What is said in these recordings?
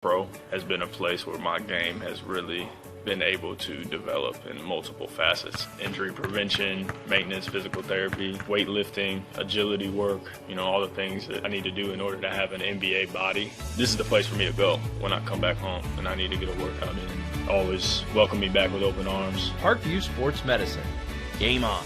Pro has been a place where my game has really been able to develop in multiple facets. Injury prevention, maintenance, physical therapy, weightlifting, agility work, all the things that I need to do in order to have an NBA body. This is the place for me to go when I come back home and I need to get a workout in. Always welcome me back with open arms. Parkview Sports Medicine. Game on.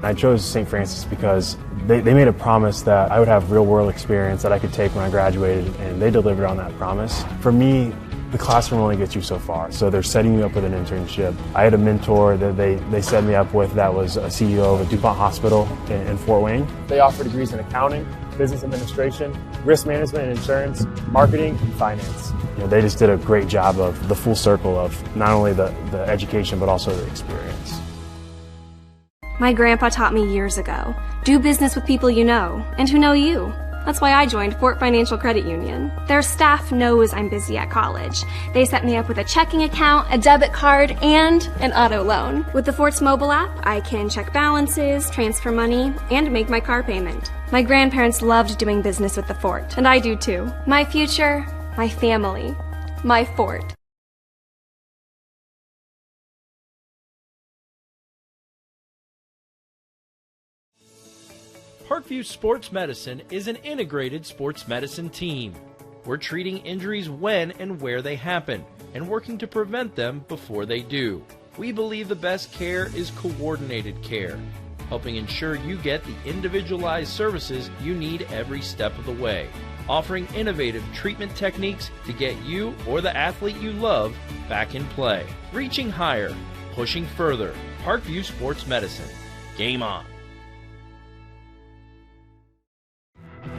I chose St. Francis because they made a promise that I would have real-world experience that I could take when I graduated, and they delivered on that promise. For me, the classroom only gets you so far, so they're setting you up with an internship. I had a mentor that they set me up with that was a CEO of a DuPont hospital in Fort Wayne. They offer degrees in accounting, business administration, risk management and insurance, marketing, and finance. They just did a great job of the full circle of not only the education but also the experience. My grandpa taught me years ago, do business with people you know and who know you. That's why I joined Fort Financial Credit Union. Their staff knows I'm busy at college. They set me up with a checking account, a debit card, and an auto loan. With the Fort's mobile app, I can check balances, transfer money, and make my car payment. My grandparents loved doing business with the Fort, and I do too. My future, my family, my Fort. Parkview Sports Medicine is an integrated sports medicine team. We're treating injuries when and where they happen and working to prevent them before they do. We believe the best care is coordinated care, helping ensure you get the individualized services you need every step of the way, offering innovative treatment techniques to get you or the athlete you love back in play. Reaching higher, pushing further. Parkview Sports Medicine. Game on.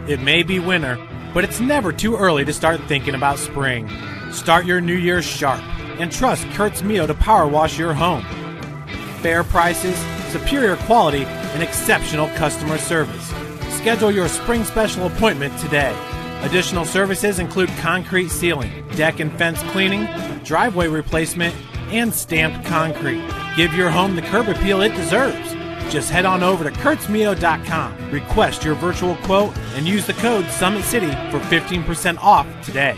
It may be winter, but it's never too early to start thinking about spring. Start your new year sharp and trust Kurt's Mio to power wash your home. Fair prices, superior quality, and exceptional customer service. Schedule your spring special appointment today. Additional services include concrete sealing, deck and fence cleaning, driveway replacement, and stamped concrete. Give your home the curb appeal it deserves. Just head on over to kurtzmio.com, request your virtual quote, and use the code Summit City for 15% off today.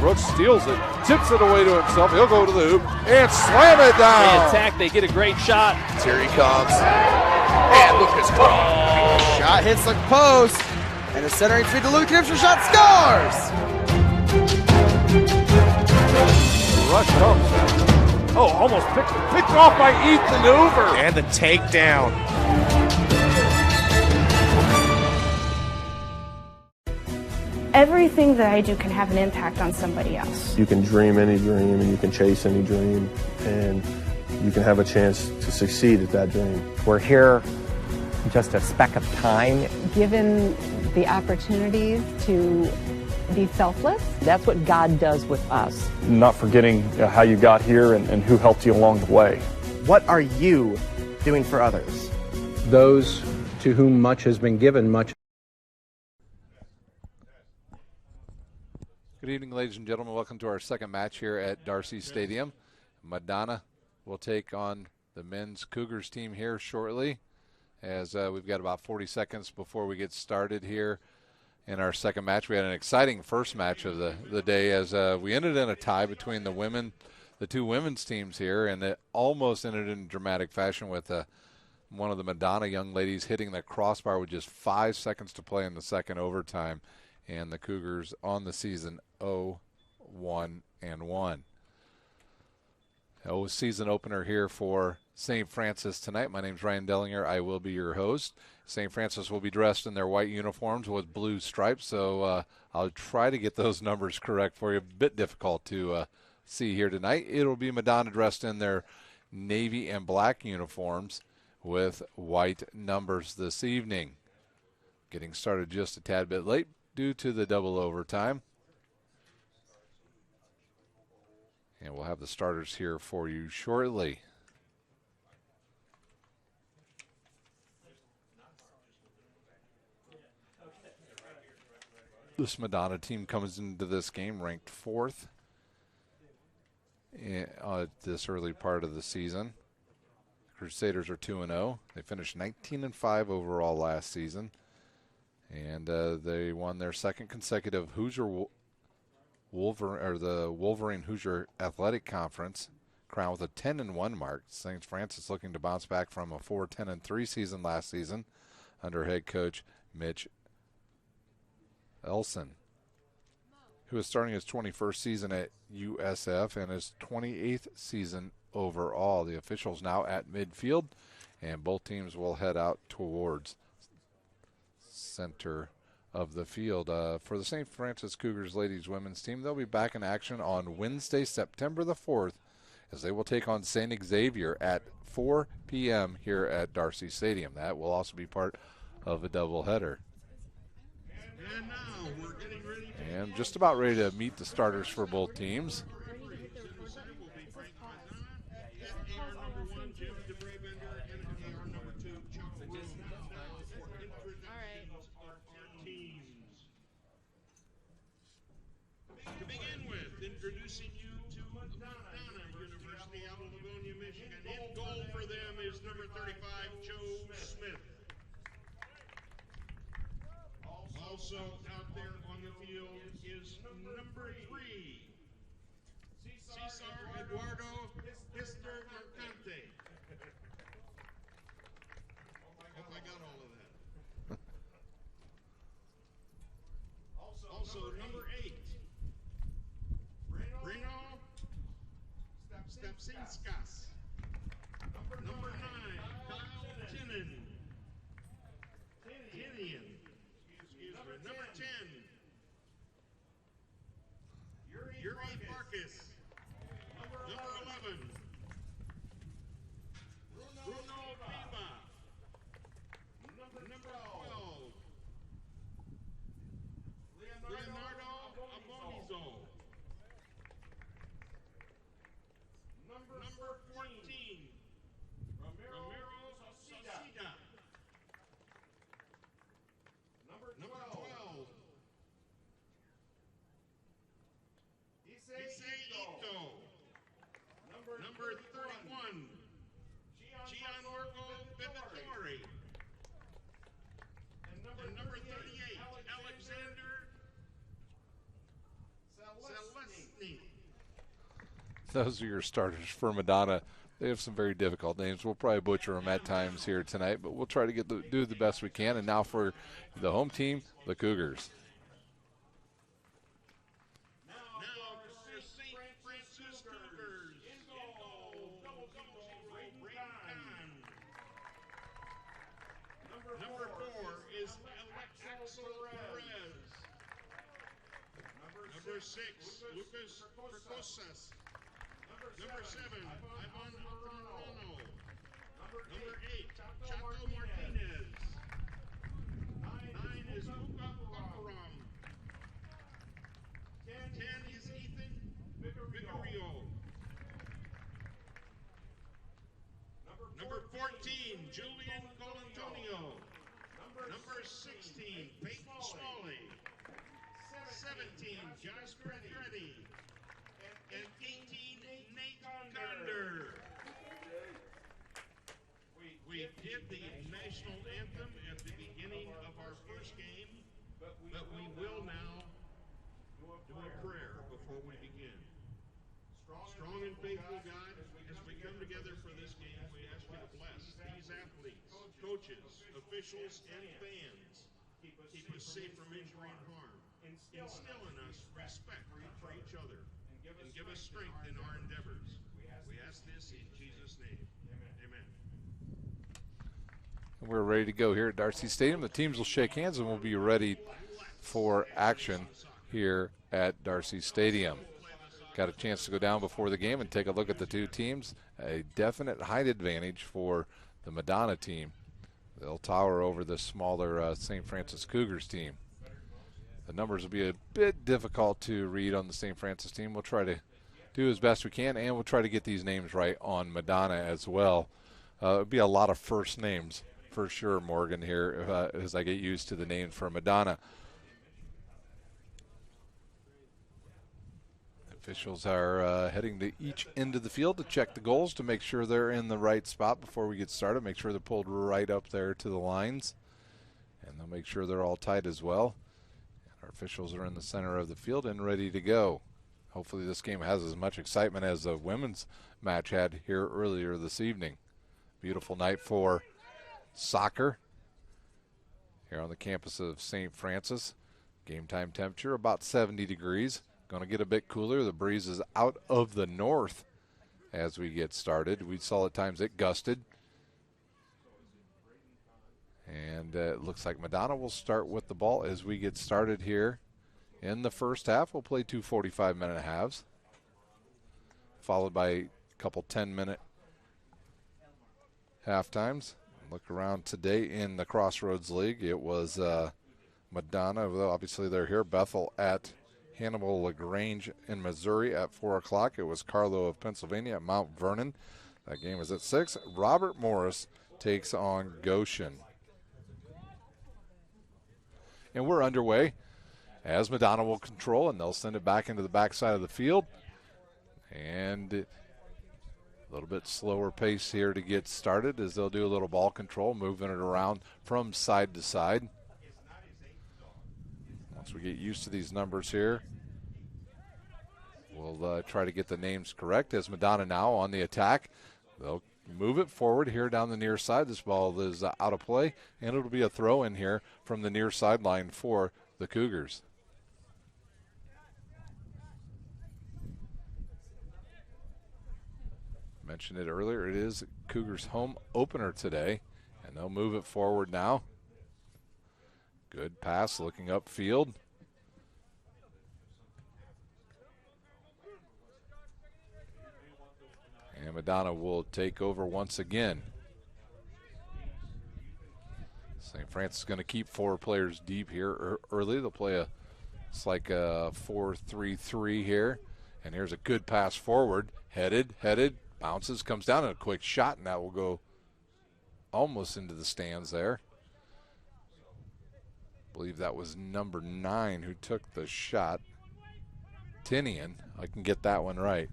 Brooks steals it, tips it away to himself. He'll go to the hoop and slam it down. They attack, they get a great shot. Here he comes. And Lucas Brown. Shot hits the post. And the centering feed to Luke Gibson. Shot scores. The rush comes. Oh, almost picked off by Ethan Hoover. And the takedown. Everything that I do can have an impact on somebody else. You can dream any dream and you can chase any dream and you can have a chance to succeed at that dream. We're here just a speck of time. Given the opportunities to be selfless. That's what God does with us. Not forgetting how you got here and who helped you along the way. What are you doing for others? Those to whom much has been given, much. Good evening, ladies and gentlemen. Welcome to our second match here at Darcy Stadium. Madonna will take on the men's Cougars team here shortly, as we've got about 40 seconds before we get started here. In our second match, we had an exciting first match of the day as we ended in a tie between the two women's teams here, and it almost ended in dramatic fashion with one of the Madonna young ladies hitting the crossbar with just 5 seconds to play in the second overtime, and the Cougars on the season 0-1-1. Season opener here for St. Francis tonight. My name's Ryan Dellinger. I will be your host. St. Francis will be dressed in their white uniforms with blue stripes, so I'll try to get those numbers correct for you. A bit difficult to see here tonight. It'll be Madonna dressed in their navy and black uniforms with white numbers this evening. Getting started just a tad bit late due to the double overtime. And we'll have the starters here for you shortly. This Madonna team comes into this game ranked 4th this early part of the season. Crusaders are 2-0. They finished 19-5 overall last season, and they won their second consecutive the Wolverine Hoosier Athletic Conference crown with a 10-1 mark. St. Francis looking to bounce back from a 4-10-3 season last season under head coach Mitch Elson, who is starting his 21st season at USF and his 28th season overall. The officials now at midfield, and both teams will head out towards center of the field. For the St. Francis Cougars ladies women's team, they'll be back in action on Wednesday, September the 4th, as they will take on St. Xavier at 4 p.m. here at Darcy Stadium. That will also be part of a doubleheader. And now we're getting ready to and just about ready to meet the starters for both teams. To begin with, introducing you to Madonna University out of Livonia, Michigan. In goal for them is number 35, Joe Smith. Also out there on the field is number 3, Cesar Eduardo Pister Mercante. Hope I got all of that. Also number 8, Reno Stepsinskas. Number 9, Kyle Tinian. Number 10, Yuri Farkas. Number 11, Bruno Biba. Number 12, Leonardo Abonizo. Number 14, Ramiro Sosida. Number 12, Ito. Number 31, Gianmarco Bevatori. And number 38, Alexander Selesny. Those are your starters for Madonna. They have some very difficult names. We'll probably butcher them at times here tonight, but we'll try to do the best we can. And now for the home team, the Cougars. Now for the St. Francis Cougars. In goal, Ray Khan. Number 4 is Axel Perez. Number 6, Lucas Percosas. Number 7, Ivan Romano. Number 8, Chato Martinez. 9 is Luca Paparam. 10 is Ethan Vicario. Number 14, Julian Colantonio. Number 16, Peyton Smalley. 17, Jasper Freddy. And 18, Nate Gonder. We did the national anthem at the beginning of our first game, but we will now do a prayer before we begin. Strong and faithful God, as we come together for this game, we ask you to bless these athletes, coaches, officials, and fans. Keep us safe from injury and harm. Instill in us respect for each other. And give us strength in our endeavors. We ask this in Jesus' name. Amen. We're ready to go here at Darcy Stadium. The teams will shake hands and we'll be ready for action here at Darcy Stadium. Got a chance to go down before the game and take a look at the two teams. A definite height advantage for the Madonna team. They'll tower over the smaller St. Francis Cougars team. The numbers will be a bit difficult to read on the St. Francis team. We'll try to do as best we can, and we'll try to get these names right on Madonna as well. It'll be a lot of first names for sure, Morgan, here as I get used to the names for Madonna. Officials are heading to each end of the field to check the goals to make sure they're in the right spot before we get started. Make sure they're pulled right up there to the lines. And they'll make sure they're all tight as well. And our officials are in the center of the field and ready to go. Hopefully this game has as much excitement as the women's match had here earlier this evening. Beautiful night for soccer here on the campus of St. Francis. Game time temperature about 70 degrees. Going to get a bit cooler. The breeze is out of the north as we get started. We saw at times it gusted. And it looks like Madonna will start with the ball as we get started here in the first half. We'll play 2 45-minute halves, followed by a couple 10-minute half times. Look around today in the Crossroads League. It was Madonna, well, obviously they're here. Bethel at Hannibal LaGrange in Missouri at 4 o'clock. It was Carlo of Pennsylvania at Mount Vernon. That game is at 6. Robert Morris takes on Goshen. And we're underway as Madonna will control, and they'll send it back into the backside of the field. And a little bit slower pace here to get started as they'll do a little ball control, moving it around from side to side. Once we get used to these numbers here, we'll try to get the names correct as Madonna now on the attack. They'll move it forward here down the near side. This ball is out of play, and it'll be a throw in here from the near sideline for the Cougars. Mentioned it earlier, it is Cougars' home opener today, and they'll move it forward now. Good pass looking upfield. And Madonna will take over once again. St. Francis is going to keep 4 players deep here early. They'll play it's like a 4-3-3 here. And here's a good pass forward. Headed, bounces, comes down, and a quick shot, and that will go almost into the stands there. I believe that was number 9 who took the shot. Tinian, I can get that one right.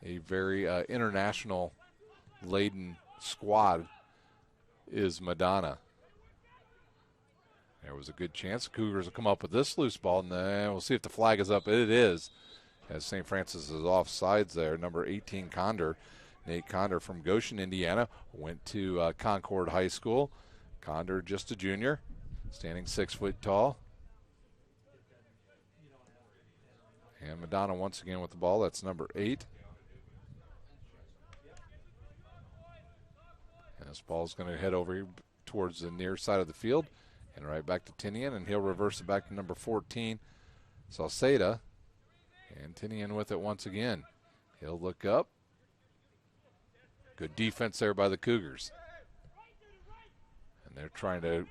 A very international laden squad is Madonna. There was a good chance Cougars will come up with this loose ball, and then we'll see if the flag is up. It is, as St. Francis is offsides there. Number 18, Condor. Nate Condor from Goshen, Indiana, went to Concord High School. Condor just a junior, standing 6 foot tall. And Madonna once again with the ball. That's number 8. And this ball is going to head over towards the near side of the field and right back to Tinian, and he'll reverse it back to number 14, Salceda. And Tinian with it once again. He'll look up. Good defense there by the Cougars. And they're trying to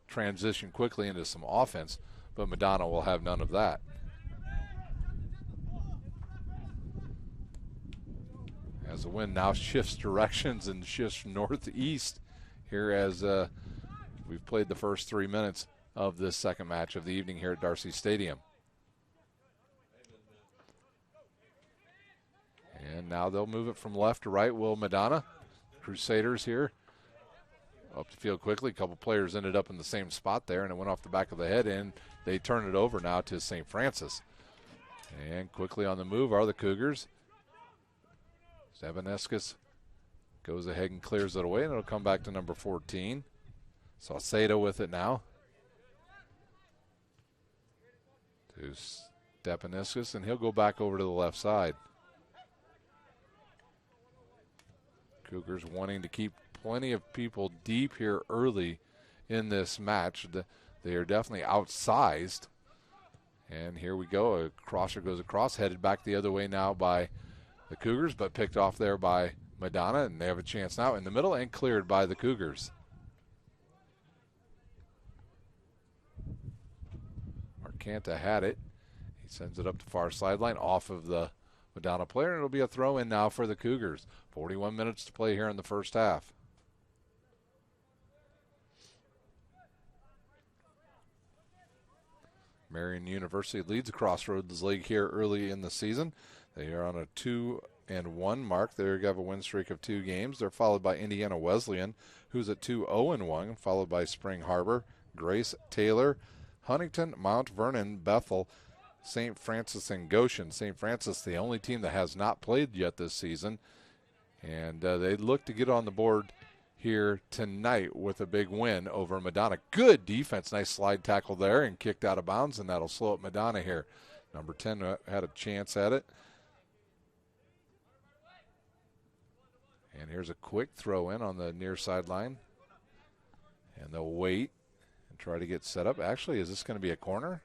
transition quickly into some offense, but Madonna will have none of that. As the wind now shifts directions and shifts northeast here as we've played the first 3 minutes of this second match of the evening here at Darcy Stadium. And now they'll move it from left to right. Will Madonna. Crusaders here. Up the field quickly. A couple players ended up in the same spot there, and it went off the back of the head, and they turn it over now to St. Francis. And quickly on the move are the Cougars. Stepaneskis goes ahead and clears it away, and it'll come back to number 14. Salcedo with it now. To Stepaneskis, and he'll go back over to the left side. Cougars wanting to keep plenty of people deep here early in this match. They are definitely outsized. And here we go. A crosser goes across, headed back the other way now by the Cougars, but picked off there by Madonna, and they have a chance now in the middle and cleared by the Cougars. Marcanta had it. He sends it up the far sideline off of the Madonna player, and it'll be a throw in now for the Cougars. 41 minutes to play here in the first half. Marion University leads the Crossroads League here early in the season. They are on a 2-1 mark. They have a win streak of 2 games. They're followed by Indiana Wesleyan, who's at 2-0-1, followed by Spring Harbor, Grace, Taylor, Huntington, Mount Vernon, Bethel, St. Francis, and Goshen. St. Francis, the only team that has not played yet this season, and they look to get on the board here tonight with a big win over Madonna. Good defense, nice slide tackle there, and kicked out of bounds, and that'll slow up Madonna here. Number 10 had a chance at it. And here's a quick throw in on the near sideline. And they'll wait and try to get set up. Actually, is this going to be a corner?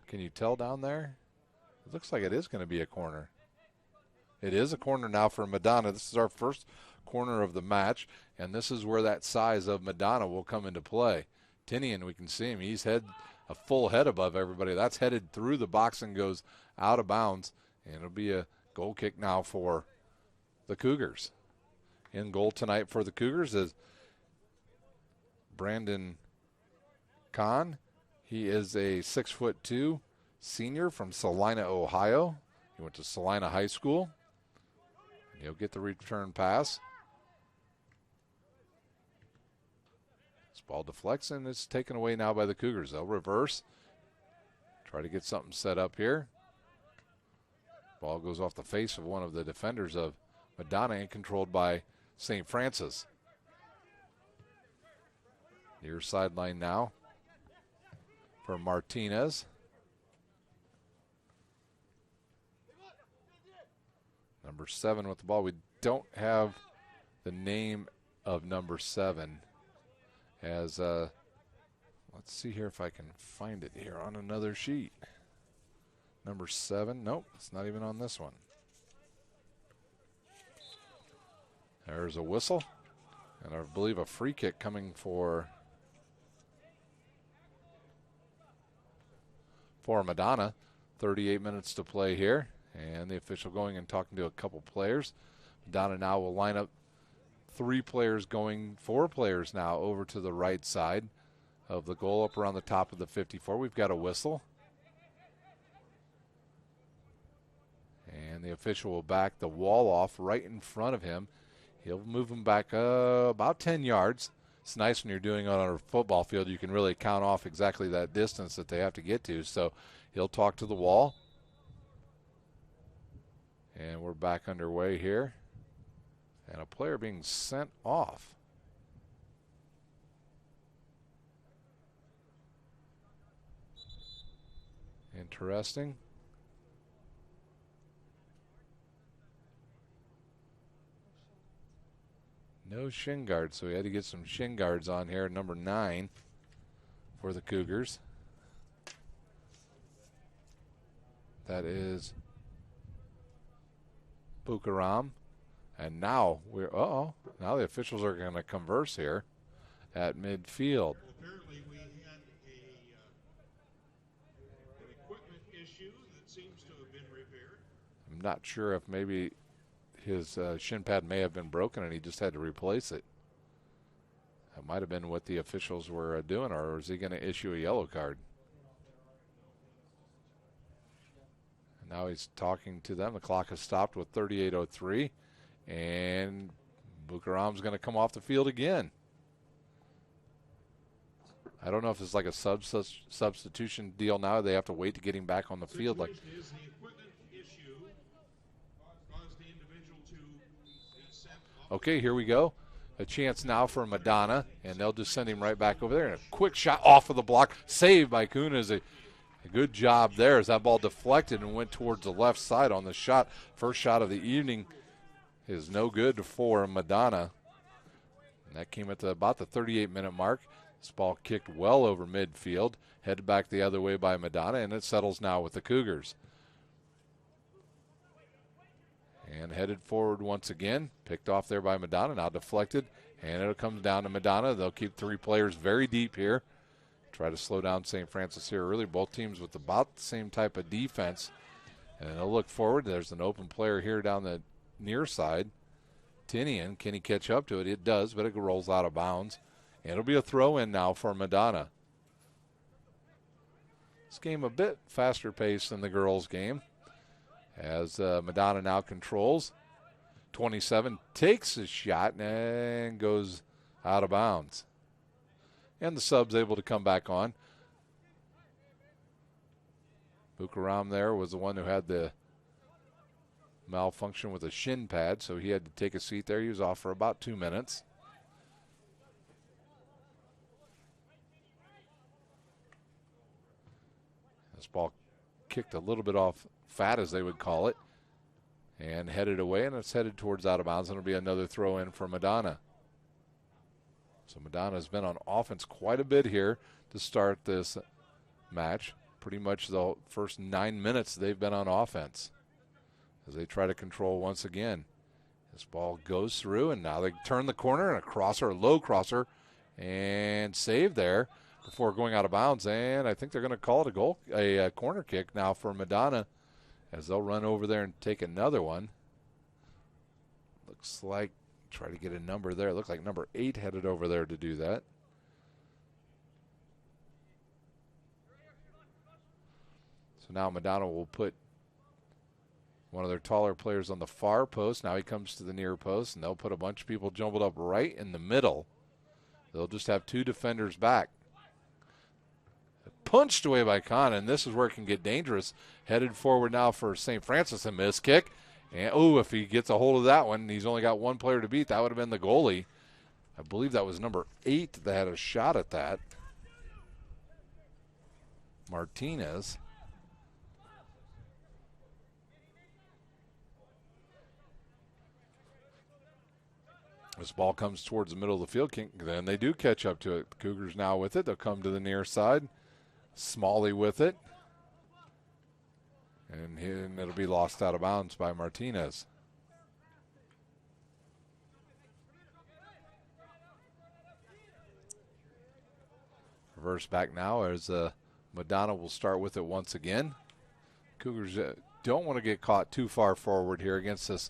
Can you tell down there? It looks like it is going to be a corner. It is a corner now for Madonna. This is our first corner of the match, and this is where that size of Madonna will come into play. Tinian, we can see him. He's a full head above everybody. That's headed through the box and goes out of bounds, and it'll be a goal kick now for the Cougars. In goal tonight for the Cougars is Brandon Kahn. He is a 6'2" senior from Salina, Ohio. He went to Salina High School. And he'll get the return pass. This ball deflects and it's taken away now by the Cougars. They'll reverse. Try to get something set up here. Ball goes off the face of one of the defenders of Madonna and controlled by St. Francis. Near sideline now for Martinez. Number 7 with the ball. We don't have the name of number 7 as let's see here if I can find it here on another sheet. Number 7, nope, it's not even on this one. There's a whistle, and I believe a free kick coming for Madonna. 38 minutes to play here, and the official going and talking to a couple players. Madonna now will line up 4 players now over to the right side of the goal up around the top of the 54. We've got a whistle. And the official will back the wall off right in front of him. He'll move him back about 10 yards. It's nice when you're doing it on a football field. You can really count off exactly that distance that they have to get to. So he'll talk to the wall. And we're back underway here. And a player being sent off. Interesting. No shin guards, so we had to get some shin guards on here. Number 9 for the Cougars. That is Bukaram. And now now the officials are going to converse here at midfield. Apparently we had an equipment issue that seems to have been repaired. I'm not sure if maybe his shin pad may have been broken and he just had to replace it. That might have been what the officials were doing, or is he going to issue a yellow card? And now he's talking to them. The clock has stopped with 38:03, and Bukaram's going to come off the field again. I don't know if it's like a substitution deal now. They have to wait to get him back on the field. Like. Okay, here we go. A chance now for Madonna, and they'll just send him right back over there. And a quick shot off of the block, saved by Kuhn. A good job there as that ball deflected and went towards the left side on the shot. First shot of the evening is no good for Madonna. And that came at about the 38-minute mark. This ball kicked well over midfield, headed back the other way by Madonna, and it settles now with the Cougars. And headed forward once again. Picked off there by Madonna. Now deflected. And it'll come down to Madonna. They'll keep 3 players very deep here. Try to slow down St. Francis here early. Both teams with about the same type of defense. And they'll look forward. There's an open player here down the near side. Tinian. Can he catch up to it? It does, but it rolls out of bounds. It'll be a throw in now for Madonna. This game a bit faster paced than the girls' game, as Madonna now controls. 27 takes his shot and goes out of bounds. And the sub's able to come back on. Bukaram there was the one who had the malfunction with a shin pad, so he had to take a seat there. He was off for about 2 minutes. This ball kicked a little bit off fat, as they would call it, and headed away, and it's headed towards out of bounds, and it'll be another throw in for Madonna. So Madonna's been on offense quite a bit here to start this match. Pretty much the first 9 minutes they've been on offense as they try to control once again. This ball goes through, and now they turn the corner, and a crosser, a low crosser, and save there before going out of bounds. And I think they're going to call it a corner kick now for Madonna, as they'll run over there and take another one. Looks like, try to get a number there. It looked like number 8 headed over there to do that. So now Madonna will put one of their taller players on the far post. Now he comes to the near post, and they'll put a bunch of people jumbled up right in the middle. They'll just have 2 defenders back. Punched away by Khan, and this is where it can get dangerous. Headed forward now for St. Francis, a missed kick. And, if he gets a hold of that one, he's only got one player to beat. That would have been the goalie. I believe that was number 8 that had a shot at that. Martinez. This ball comes towards the middle of the field. Then they do catch up to it. The Cougars now with it. They'll come to the near side. Smalley with it. And it'll be lost out of bounds by Martinez. Reverse back now as Madonna will start with it once again. Cougars don't want to get caught too far forward here against this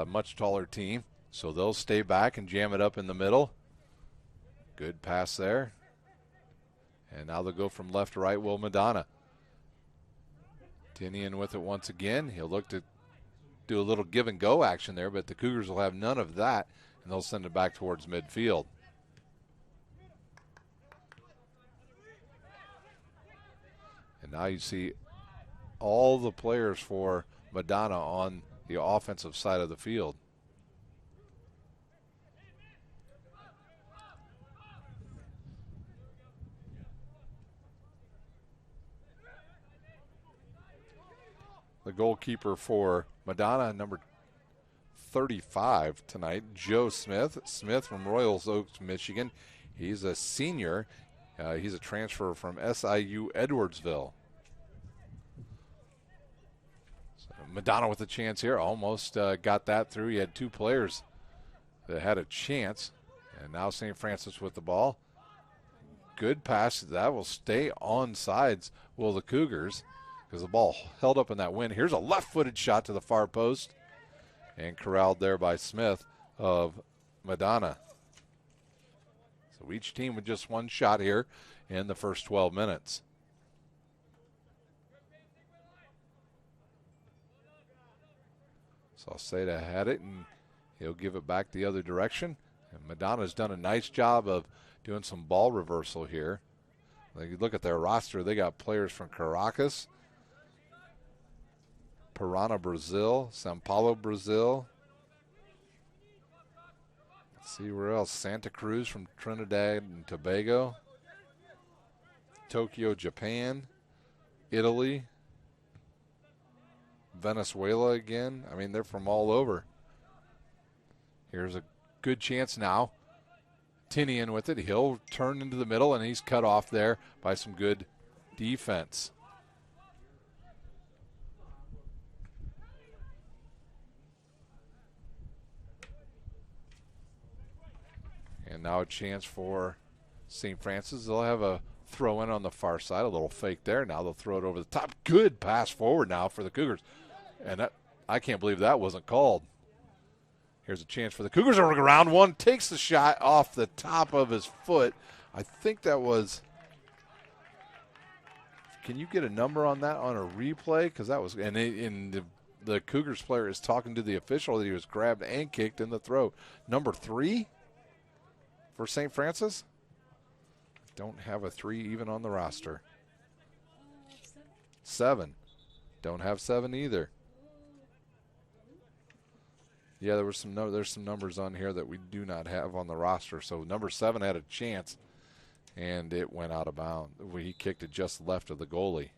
much taller team. So they'll stay back and jam it up in the middle. Good pass there. And now they'll go from left to right. Will Madonna. Tinian with it once again. He'll look to do a little give and go action there, but the Cougars will have none of that, and they'll send it back towards midfield. And now you see all the players for Madonna on the offensive side of the field. The goalkeeper for Madonna, number 35 tonight, Joe Smith. Smith from Royal Oaks, Michigan. He's a senior. He's a transfer from SIU Edwardsville. So Madonna with a chance here. Almost got that through. He had 2 players that had a chance. And now St. Francis with the ball. Good pass. That will stay on sides, will the Cougars, because the ball held up in that wind. Here's a left-footed shot to the far post, and corralled there by Smith of Madonna. So each team with just one shot here in the first 12 minutes. So Alceda had it, and he'll give it back the other direction. And Madonna's done a nice job of doing some ball reversal here. You look at their roster, they got players from Caracas, Parana, Brazil, Sao Paulo, Brazil. Let's see where else. Santa Cruz from Trinidad and Tobago. Tokyo, Japan. Italy. Venezuela again. I mean, they're from all over. Here's a good chance now. Tinian with it. He'll turn into the middle, and he's cut off there by some good defense. And now a chance for St. Francis. They'll have a throw in on the far side, a little fake there. Now they'll throw it over the top. Good pass forward now for the Cougars. And that, I can't believe that wasn't called. Here's a chance for the Cougars over round one. Takes the shot off the top of his foot. I think that was. Can you get a number on that on a replay? Because that was, and the Cougars player is talking to the official that he was grabbed and kicked in the throat. Number 3 for St. Francis. Don't have a 3 even on the roster. 7. Don't have 7 either. Yeah, there's some numbers on here that we do not have on the roster. So number 7 had a chance, and it went out of bounds. He kicked it just left of the goalie.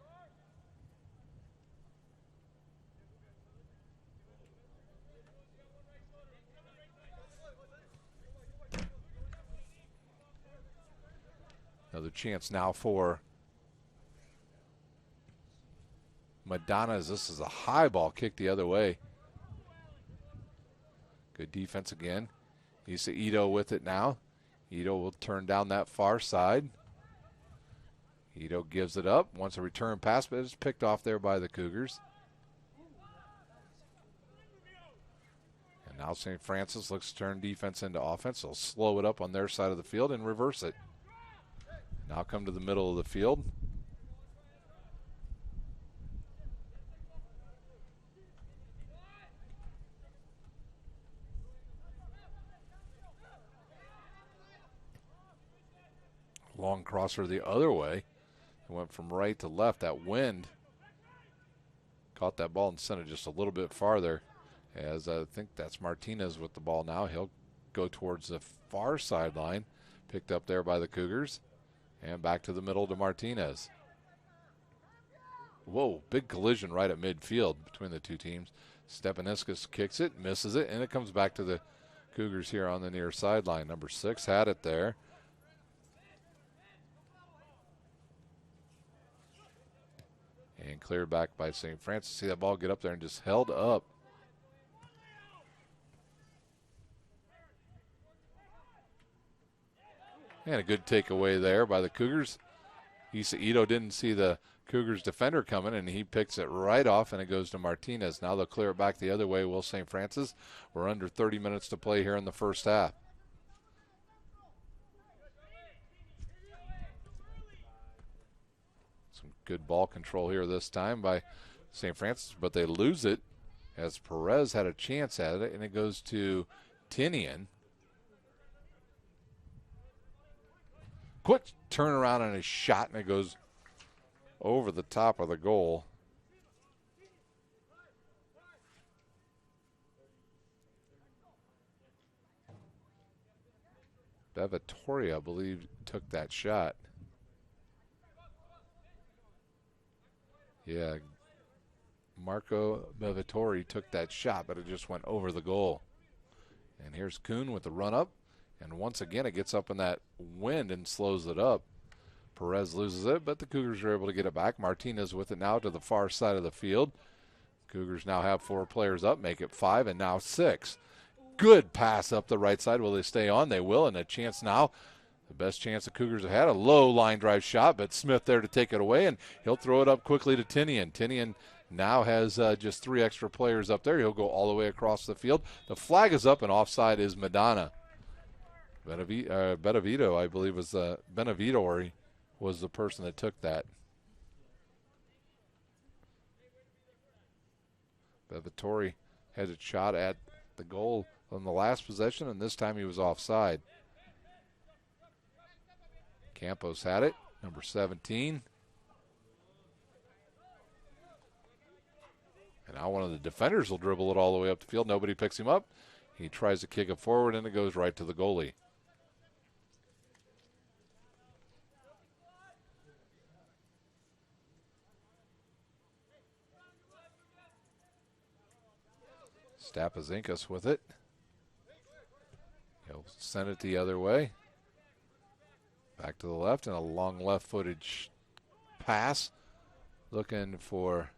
Another chance now for Madonna, as this is a high ball kick the other way. Good defense again. Ito with it now. Ito will turn down that far side. Ito gives it up. Wants a return pass, but it's picked off there by the Cougars. And now St. Francis looks to turn defense into offense. They'll slow it up on their side of the field and reverse it. Now come to the middle of the field. Long crosser the other way. It went from right to left. That wind caught that ball and sent it just a little bit farther. As I think that's Martinez with the ball now. He'll go towards the far sideline. Picked up there by the Cougars. And back to the middle to Martinez. Whoa, big collision right at midfield between the two teams. Stepaniskas kicks it, misses it, and it comes back to the Cougars here on the near sideline. Number 6 had it there. And cleared back by St. Francis. See that ball get up there and just held up. And a good takeaway there by the Cougars. Ito didn't see the Cougars defender coming, and he picks it right off, and it goes to Martinez. Now they'll clear it back the other way, will St. Francis. We're under 30 minutes to play here in the first half. Some good ball control here this time by St. Francis, but they lose it as Perez had a chance at it, and it goes to Tinian. Quick turnaround on his shot, and it goes over the top of the goal. Bevatori, I believe, took that shot. Yeah, Marco Bevatori took that shot, but it just went over the goal. And here's Kuhn with the run-up. And once again, it gets up in that wind and slows it up. Perez loses it, but the Cougars are able to get it back. Martinez with it now to the far side of the field. Cougars now have 4 players up, make it 5, and now 6. Good pass up the right side. Will they stay on? They will, and a chance now. The best chance the Cougars have had, a low line drive shot, but Smith there to take it away, and he'll throw it up quickly to Tinian. Tinian now has just 3 extra players up there. He'll go all the way across the field. The flag is up, and offside is Madonna. Benevito, I believe, was Benavitori was the person that took that. Bevatori had a shot at the goal on the last possession, and this time he was offside. Campos had it, number 17. And now one of the defenders will dribble it all the way up the field. Nobody picks him up. He tries to kick it forward, and it goes right to the goalie. Stapazinkas with it. He'll send it the other way. Back to the left, and a long left-footed pass. Looking for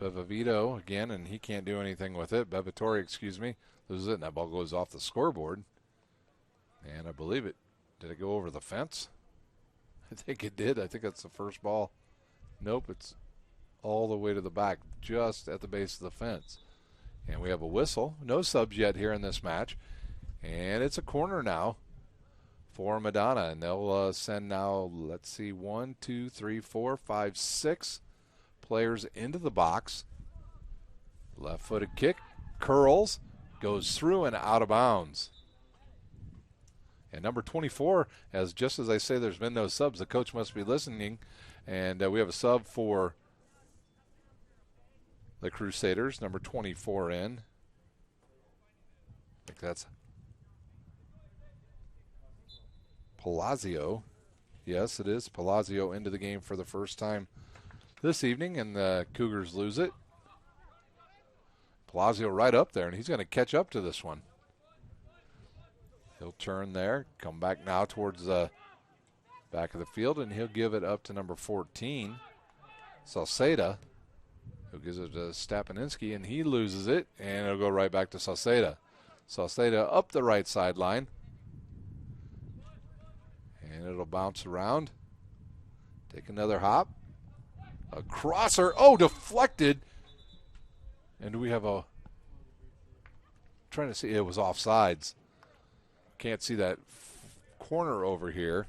Bevavito again, and he can't do anything with it. Bevatori, excuse me, loses it, and that ball goes off the scoreboard. And I believe it. Did it go over the fence? I think it did. I think that's the first ball. Nope, it's all the way to the back, just at the base of the fence. And we have a whistle. No subs yet here in this match. And it's a corner now for Madonna. And they'll send now, let's see, 1, 2, 3, 4, 5, 6 players into the box. Left-footed kick, curls, goes through and out of bounds. And number 24, just as I say there's been no subs, the coach must be listening. And we have a sub for the Crusaders, number 24 in. I think that's Palazzo. Yes, it is. Palazzo into the game for the first time this evening, and the Cougars lose it. Palazzo right up there, and he's going to catch up to this one. He'll turn there, come back now towards the back of the field, and he'll give it up to number 14, Salceda, who gives it to Stapaninski, and he loses it, and it'll go right back to Salceda. Salceda up the right sideline, and it'll bounce around. Take another hop. A crosser. Oh, deflected. And do we have a... trying to see. It was offsides. Can't see that corner over here.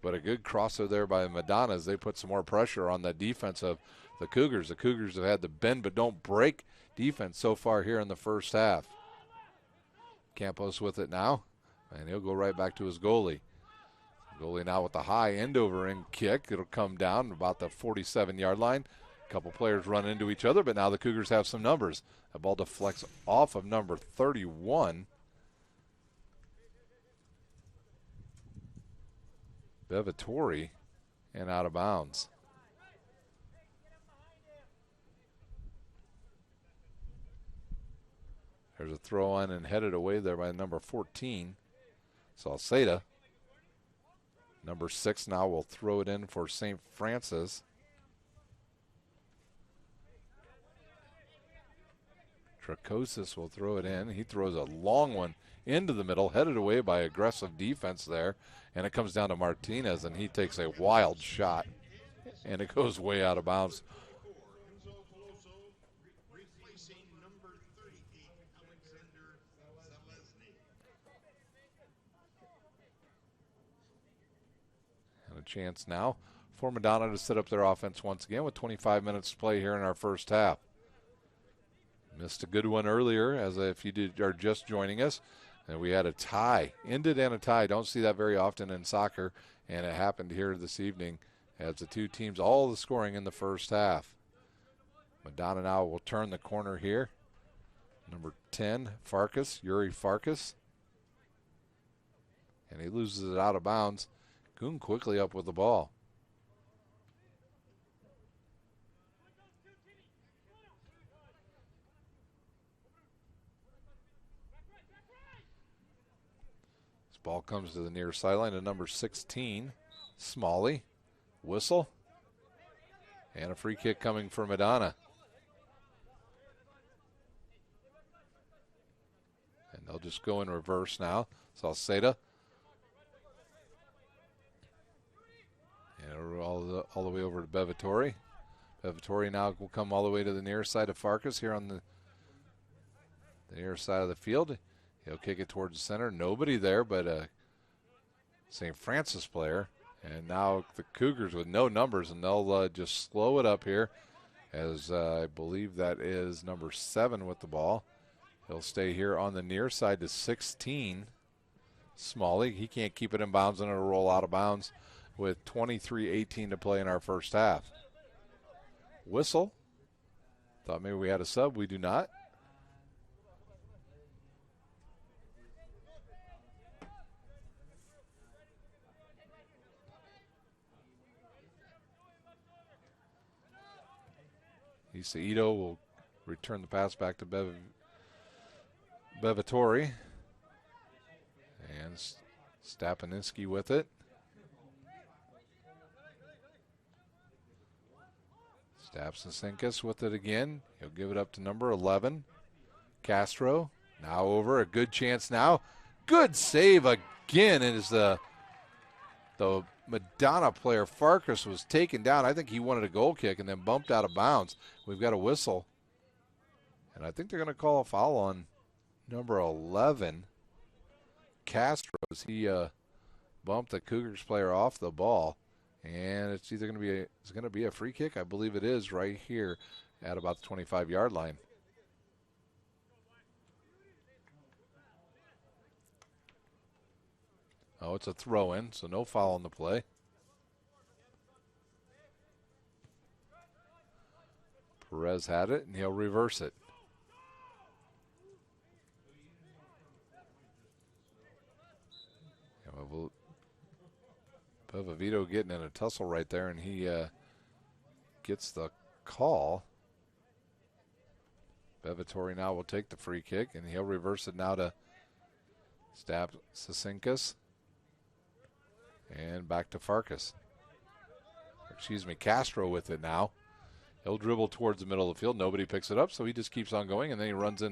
But a good crosser there by Madonna as they put some more pressure on the defense of the Cougars. The Cougars have had the bend but don't break defense so far here in the first half. Campos with it now, and he'll go right back to his goalie. Goalie now with the high end-over-end kick. It'll come down about the 47-yard line. A couple players run into each other, but now the Cougars have some numbers. The ball deflects off of number 31. Bevatori, and out of bounds. There's a throw on and headed away there by number 14, Salceda. Number 6 now will throw it in for St. Francis. Tracosis will throw it in. He throws a long one into the middle, headed away by aggressive defense there. And it comes down to Martinez, and he takes a wild shot. And it goes way out of bounds. And a chance now for Madonna to set up their offense once again with 25 minutes to play here in our first half. Missed a good one earlier, as if you are just joining us. And we had a tie, ended in a tie. Don't see that very often in soccer, and it happened here this evening as the two teams, all the scoring in the first half. Madonna now will turn the corner here. Number 10, Farkas, Yuri Farkas. And he loses it out of bounds. Goon quickly up with the ball. Ball comes to the near sideline to number 16, Smalley. Whistle. And a free kick coming for Madonna. And they'll just go in reverse now. Salceda. And all the way over to Bevatori. Bevatori now will come all the way to the near side of Farkas here on the near side of the field. He'll kick it towards the center. Nobody there but a St. Francis player. And now the Cougars with no numbers, and they'll just slow it up here as I believe that is number 7 with the ball. He'll stay here on the near side to 16. Smalley, he can't keep it in bounds, and it'll roll out of bounds with 23:18 to play in our first half. Whistle. Thought maybe we had a sub. We do not. Ito will return the pass back to Bevatori. And Stapaninski with it. Stapsinskis with it again. He'll give it up to number 11, Castro. Now over, a good chance now. Good save again. It is the Madonna player, Farkas, was taken down. I think he wanted a goal kick and then bumped out of bounds. We've got a whistle And I think they're going to call a foul on number 11, Castros. He bumped the Cougars player off the ball, and it's either going to be a free kick. I believe it is right here at about the 25-yard line. Oh, it's a throw-in, so no foul on the play. Perez had it, and he'll reverse it. Bevavito getting in a tussle right there, and he gets the call. Bevatori now will take the free kick, and he'll reverse it now to Sasinkas. And back to Farkas. Castro with it now. He'll dribble towards the middle of the field. Nobody picks it up, so he just keeps on going, and then he runs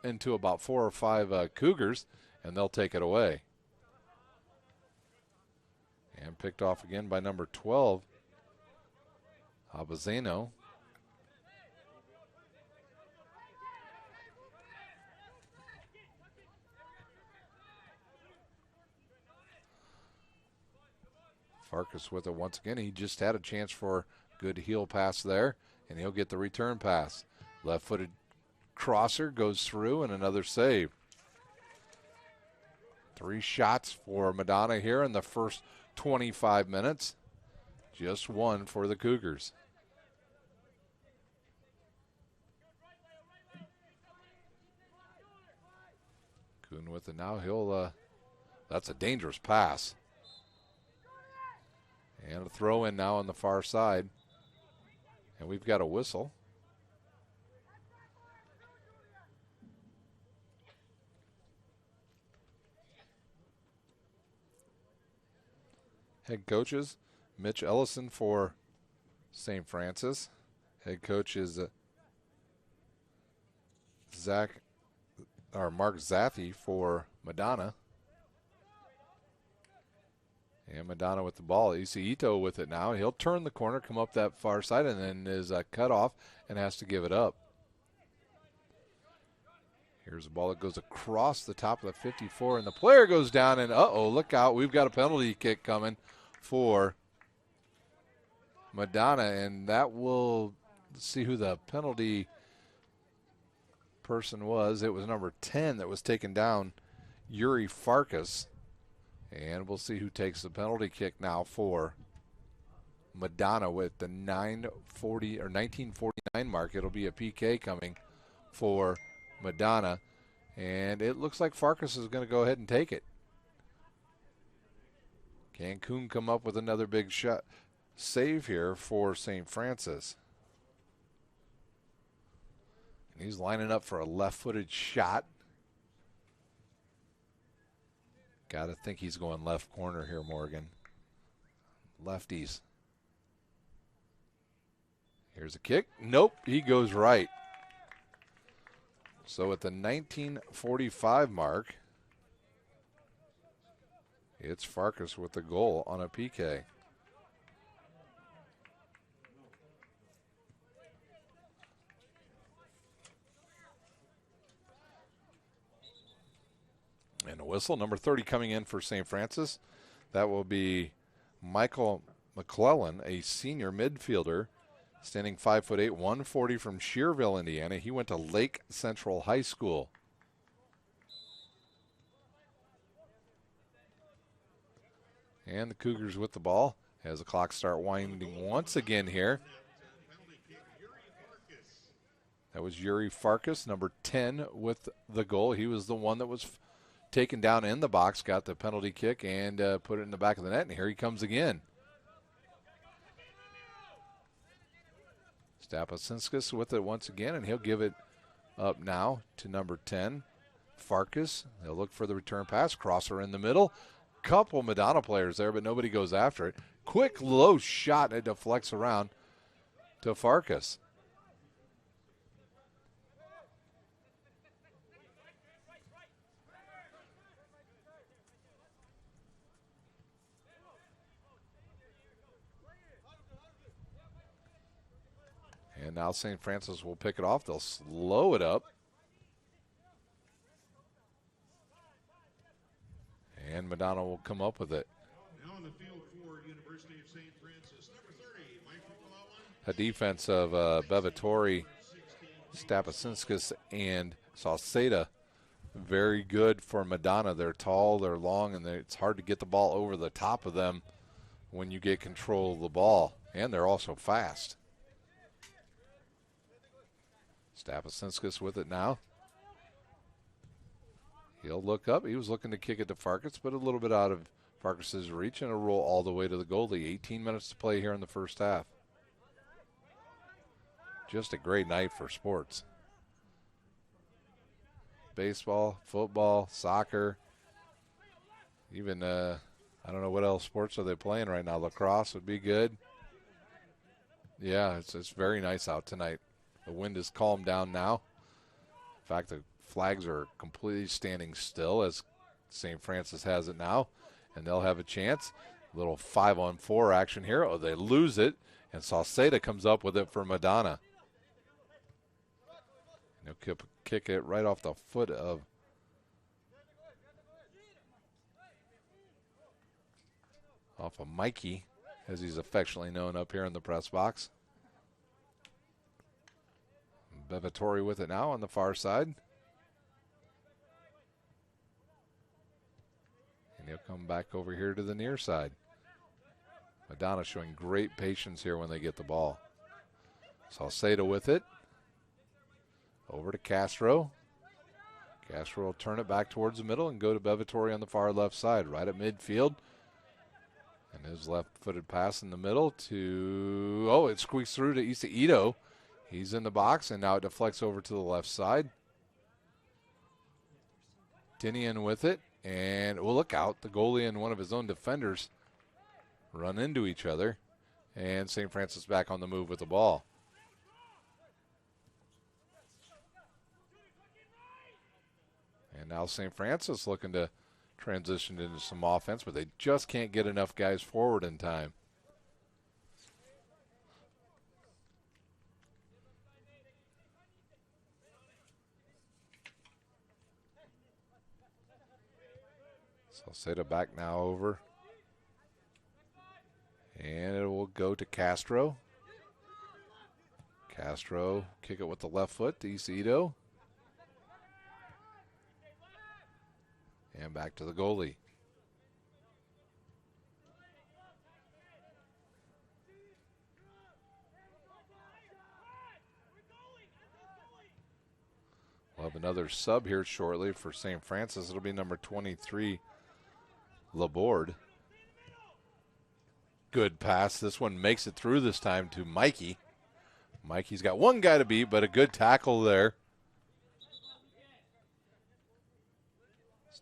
into about 4 or 5 Cougars, and they'll take it away. And picked off again by number 12, Abazeno. Farkas with it once again. He just had a chance for good heel pass there, and he'll get the return pass. Left-footed crosser goes through, and another save. 3 shots for Madonna here in the first 25 minutes. Just 1 for the Cougars. Kuhn with it now. That's a dangerous pass. And a throw in now on the far side. And we've got a whistle. Head coaches, Mitch Ellison for St. Francis. Head coach is Mark Zathy for Madonna. And Madonna with the ball. Ito with it now. He'll turn the corner, come up that far side, and then is cut off and has to give it up. Here's a ball that goes across the top of the 54, and the player goes down, and look out. We've got a penalty kick coming for Madonna, and that will see who the penalty person was. It was number 10 that was taken down, Yuri Farkas. And we'll see who takes the penalty kick now for Madonna with the 1949 mark. It'll be a PK coming for Madonna. And it looks like Farkas is going to go ahead and take it. Can Kuhn come up with another big shot save here for St. Francis? And he's lining up for a left-footed shot. Got to think he's going left corner here, Morgan. Lefties. Here's a kick. Nope, he goes right. So at the 1945 mark, it's Farkas with the goal on a PK. And a whistle, number 30 coming in for St. Francis. That will be Michael McClellan, a senior midfielder, standing 5'8", 140 from Shearville, Indiana. He went to Lake Central High School. And the Cougars with the ball as the clock start winding once again here. That was Yuri Farkas, number 10 with the goal. He was the one that was taken down in the box, got the penalty kick, and put it in the back of the net, and here he comes again. Stapasinskas with it once again, and he'll give it up now to number 10, Farkas. They'll look for the return pass, crosser in the middle. Couple Madonna players there, but nobody goes after it. Quick, low shot, and it deflects around to Farkas. And now St. Francis will pick it off. They'll slow it up. And Madonna will come up with it. Now on the field for University of St. Francis, number 30, Mike McClellan. A defense of Bevatori, Stapasinskis, and Sauceda. Very good for Madonna. They're tall, they're long, and it's hard to get the ball over the top of them when you get control of the ball. And they're also fast. Stapasinskis with it now. He'll look up. He was looking to kick it to Farkas, but a little bit out of Farkas's reach, and a roll all the way to the goalie. 18 minutes to play here in the first half. Just a great night for sports. Baseball, football, soccer, even, I don't know what else sports are they playing right now. Lacrosse would be good. Yeah, it's very nice out tonight. The wind has calmed down now. In fact, the flags are completely standing still as St. Francis has it now, and they'll have a chance. A little 5-on-4 action here. Oh, they lose it, and Sauceda comes up with it for Madonna. And he'll kick it right off the foot of Mikey, as he's affectionately known up here in the press box. Bevatori with it now on the far side. And he'll come back over here to the near side. Madonna showing great patience here when they get the ball. Sauceda with it. Over to Castro. Castro will turn it back towards the middle and go to Bevatori on the far left side, right at midfield. And his left-footed pass in the middle to, oh, it squeaks through to Ito. He's in the box, and now it deflects over to the left side. Tinian with it, and well, look out. The goalie and one of his own defenders run into each other, and St. Francis back on the move with the ball. And now St. Francis looking to transition into some offense, but they just can't get enough guys forward in time. Sauceda back now over. And it will go to Castro. Castro kick it with the left foot to Ito. And back to the goalie. We'll have another sub here shortly for St. Francis. It'll be number 23, Laborde. Good pass. This one makes it through this time to Mikey. Mikey's got one guy to beat, but a good tackle there.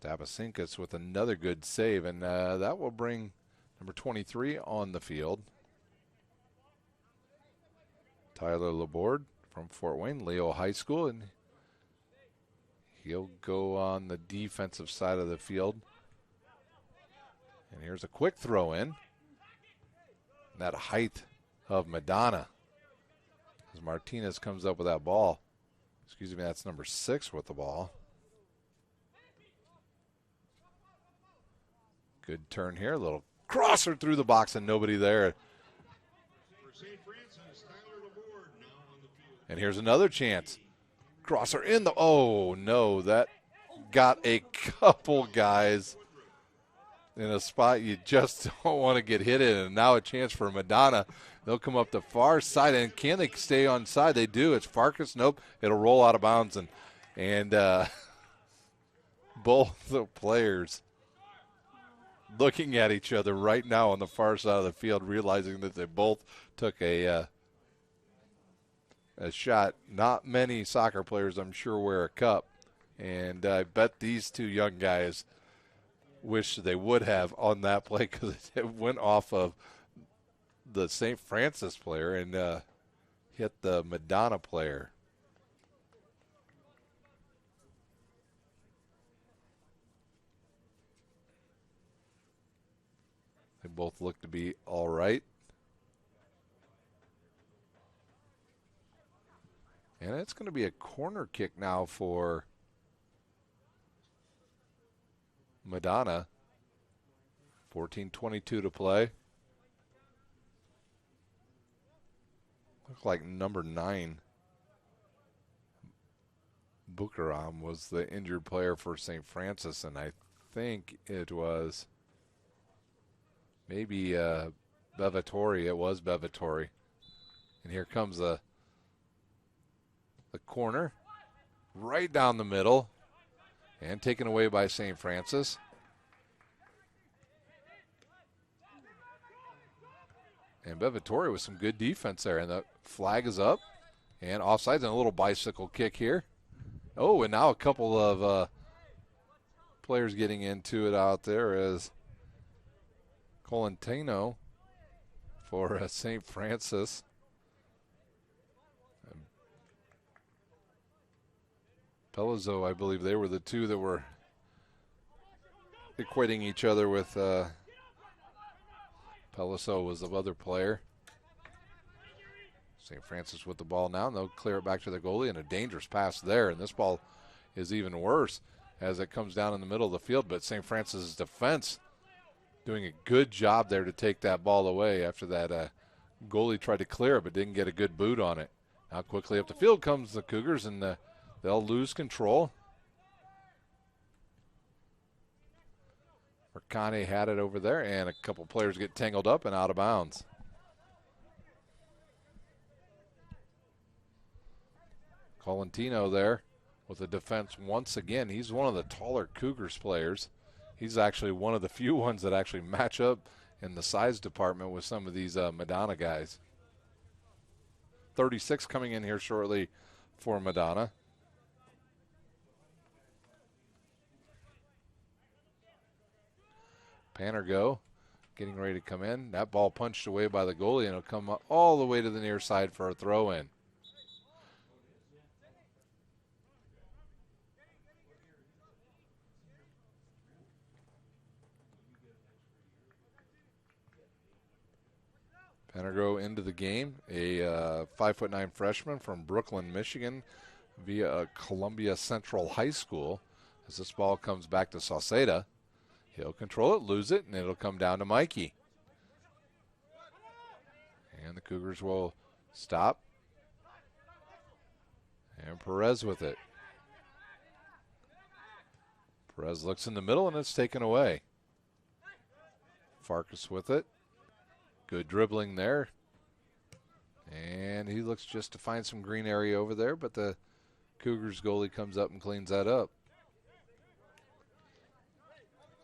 Stapasinkas with another good save, and that will bring number 23 on the field. Tyler Laborde from Fort Wayne, Leo High School, and he'll go on the defensive side of the field. And here's a quick throw in. That height of Madonna as Martinez comes up with that ball. Excuse me, that's number 6 with the ball. Good turn here. A little crosser through the box and nobody there. And here's another chance. Crosser in the, oh no, that got a couple guys in a spot you just don't want to get hit in. And now a chance for Madonna. They'll come up the far side, and can they stay on side? They do. It's Farkas. Nope. It'll roll out of bounds, and both the players looking at each other right now on the far side of the field, realizing that they both took a shot. Not many soccer players, I'm sure, wear a cup, and I bet these two young guys wish they would have on that play, because it went off of the St. Francis player and hit the Madonna player. They both look to be all right. And it's going to be a corner kick now for Madonna. 14:22 to play. Looked like number 9, Bukaram, was the injured player for St. Francis, and I think it was maybe Bevatori. It was Bevatori. And here comes the corner, right down the middle, and taken away by St. Francis. And Bevatori with some good defense there, and the flag is up, and offsides, and a little bicycle kick here. Oh, and now a couple of players getting into it out there as Colantino for St. Francis. Pelizzo, I believe they were the two that were equating each other with Pelizzo was the other player. St. Francis with the ball now, and they'll clear it back to the goalie, and a dangerous pass there, and this ball is even worse as it comes down in the middle of the field, but St. Francis' defense doing a good job there to take that ball away after that goalie tried to clear it but didn't get a good boot on it. Now quickly up the field comes the Cougars, and they'll lose control. Mercani had it over there, and a couple players get tangled up and out of bounds. Colantino there with the defense once again. He's one of the taller Cougars players. He's actually one of the few ones that actually match up in the size department with some of these Madonna guys. 36 coming in here shortly for Madonna. Panergo getting ready to come in. That ball punched away by the goalie, and it'll come all the way to the near side for a throw-in. Panergo into the game, a 5'9" freshman from Brooklyn, Michigan, via Columbia Central High School. As this ball comes back to Sauceda, he'll control it, lose it, and it'll come down to Mikey. And the Cougars will stop. And Perez with it. Perez looks in the middle, and it's taken away. Farkas with it. Good dribbling there. And he looks just to find some green area over there, but the Cougars goalie comes up and cleans that up.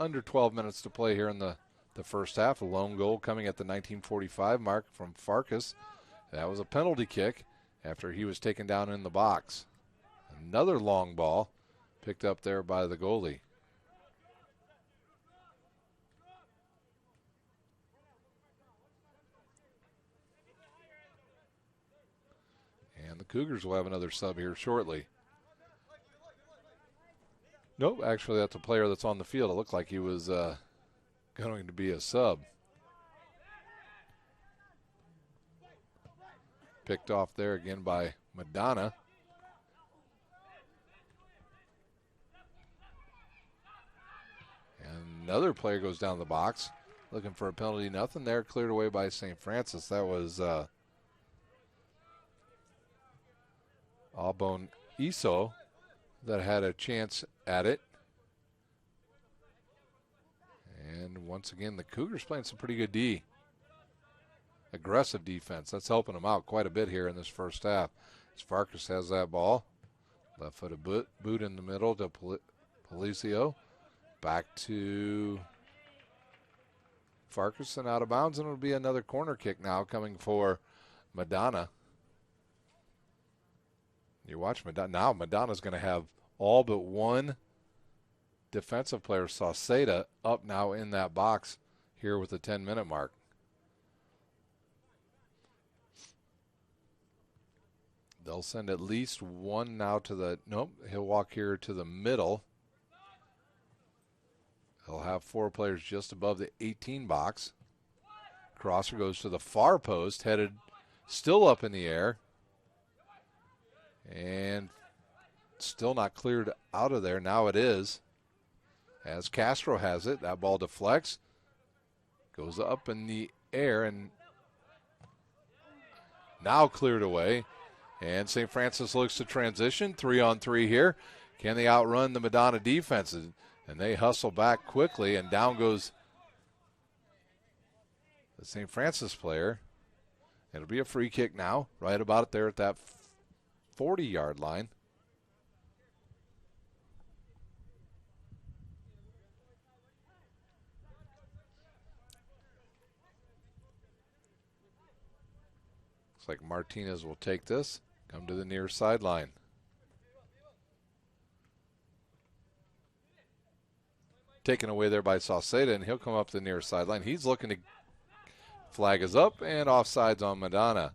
Under 12 minutes to play here in the first half. A lone goal coming at the 19:45 mark from Farkas. That was a penalty kick after he was taken down in the box. Another long ball picked up there by the goalie. And the Cougars will have another sub here shortly. Nope, actually that's a player that's on the field. It looked like he was going to be a sub. Picked off there again by Madonna. And another player goes down the box looking for a penalty. Nothing there, cleared away by St. Francis. That was Albon Iso that had a chance at it. And once again, the Cougars playing some pretty good D. Aggressive defense. That's helping them out quite a bit here in this first half. As Farkas has that ball. Left-footed boot in the middle to Policio. Back to Farkas and out of bounds, and it'll be another corner kick now coming for Madonna. You watch Madonna. Now Madonna's going to have all but one defensive player, Sauceda, up now in that box here with the 10-minute mark. They'll send at least one now to the, nope, he'll walk here to the middle. He'll have four players just above the 18 box. Crosser goes to the far post, headed still up in the air. And still not cleared out of there. Now it is. As Castro has it, that ball deflects. Goes up in the air and now cleared away. And St. Francis looks to transition. 3-on-3 here. Can they outrun the Madonna defense? And they hustle back quickly, and down goes the St. Francis player. It'll be a free kick now, right about it there at that 40-yard line. Looks like Martinez will take this, come to the near sideline. Taken away there by Sauceda, and he'll come up the near sideline. He's looking to flag is up, and offsides on Madonna.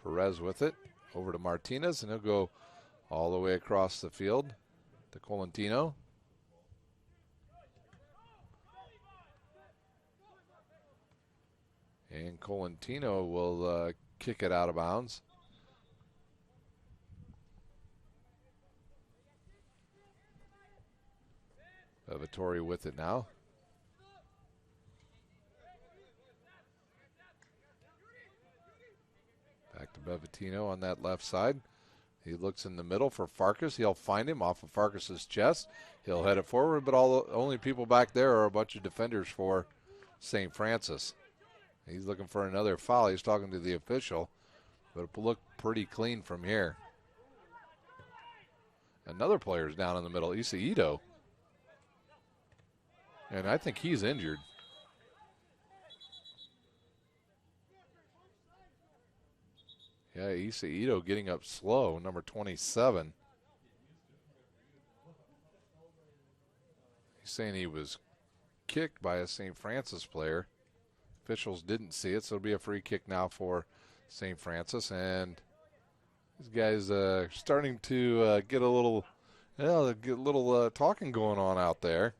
Perez with it, over to Martinez, and he'll go all the way across the field to Colantino. And Colantino will kick it out of bounds. Vittori with it now. Back to Bevatino on that left side. He looks in the middle for Farkas. He'll find him off of Farkas's chest. He'll head it forward, but all the only people back there are a bunch of defenders for St. Francis. He's looking for another foul. He's talking to the official, but it looked pretty clean from here. Another player's down in the middle, Ito. And I think he's injured. Yeah, Ito getting up slow, number 27. He's saying he was kicked by a St. Francis player. Officials didn't see it, so it'll be a free kick now for St. Francis. And these guys starting to get a little, talking going on out there.